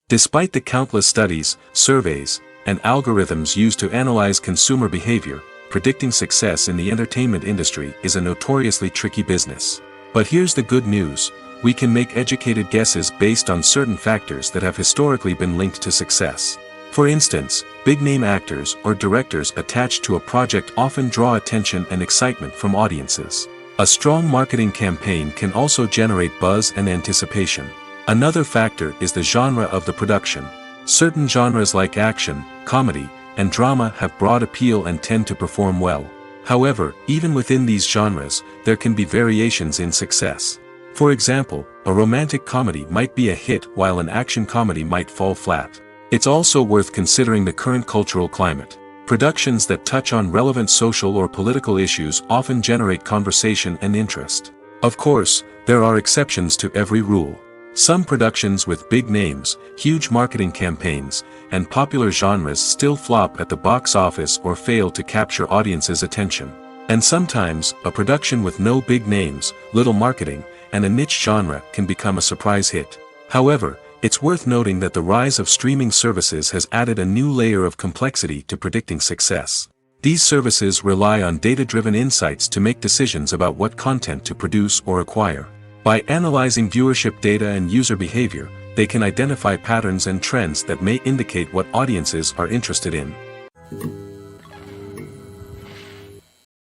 Despite the countless studies, surveys, and algorithms used to analyze consumer behavior, predicting success in the entertainment industry is a notoriously tricky business. But here's the good news: we can make educated guesses based on certain factors that have historically been linked to success. For instance, big-name actors or directors attached to a project often draw attention and excitement from audiences. A strong marketing campaign can also generate buzz and anticipation. Another factor is the genre of the production. Certain genres like action, comedy, and drama have broad appeal and tend to perform well. However, even within these genres, there can be variations in success. For example, a romantic comedy might be a hit while an action comedy might fall flat. It's also worth considering the current cultural climate. Productions that touch on relevant social or political issues often generate conversation and interest. Of course, there are exceptions to every rule. Some productions with big names, huge marketing campaigns, and popular genres still flop at the box office or fail to capture audiences' attention. And sometimes, a production with no big names, little marketing, and a niche genre can become a surprise hit. However, it's worth noting that the rise of streaming services has added a new layer of complexity to predicting success. These services rely on data-driven insights to make decisions about what content to produce or acquire. By analyzing viewership data and user behavior, they can identify patterns and trends that may indicate what audiences are interested in.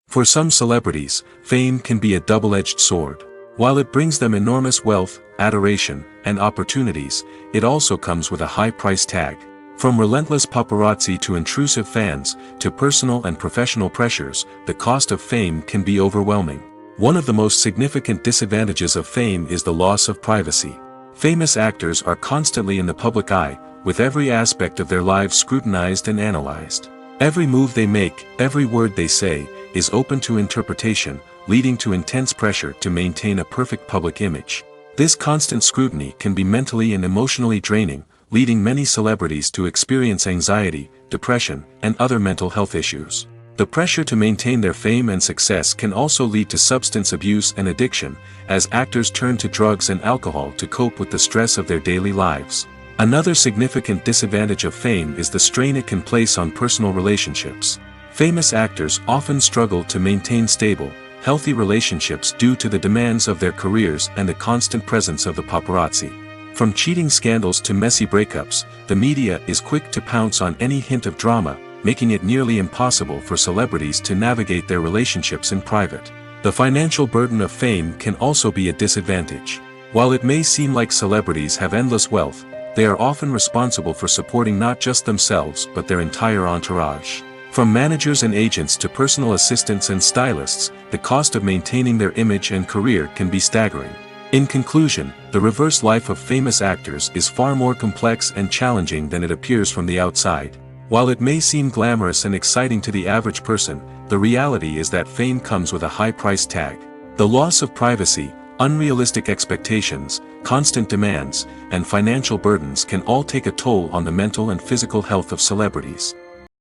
For some celebrities, fame can be a double-edged sword. While it brings them enormous wealth, adoration, and opportunities, it also comes with a high price tag. From relentless paparazzi to intrusive fans, to personal and professional pressures, the cost of fame can be overwhelming. One of the most significant disadvantages of fame is the loss of privacy. Famous actors are constantly in the public eye, with every aspect of their lives scrutinized and analyzed. Every move they make, every word they say, is open to interpretation, leading to intense pressure to maintain a perfect public image. This constant scrutiny can be mentally and emotionally draining, leading many celebrities to experience anxiety, depression, and other mental health issues. The pressure to maintain their fame and success can also lead to substance abuse and addiction, as actors turn to drugs and alcohol to cope with the stress of their daily lives. Another significant disadvantage of fame is the strain it can place on personal relationships. Famous actors often struggle to maintain stable, healthy relationships due to the demands of their careers and the constant presence of the paparazzi. From cheating scandals to messy breakups, the media is quick to pounce on any hint of drama, making it nearly impossible for celebrities to navigate their relationships in private. The financial burden of fame can also be a disadvantage. While it may seem like celebrities have endless wealth, they are often responsible for supporting not just themselves but their entire entourage. From managers and agents to personal assistants and stylists, the cost of maintaining their image and career can be staggering. In conclusion, the reverse life of famous actors is far more complex and challenging than it appears from the outside. While it may seem glamorous and exciting to the average person, the reality is that fame comes with a high price tag. The loss of privacy, Unrealistic expectations, constant demands, and financial burdens can all take a toll on the mental and physical health of celebrities.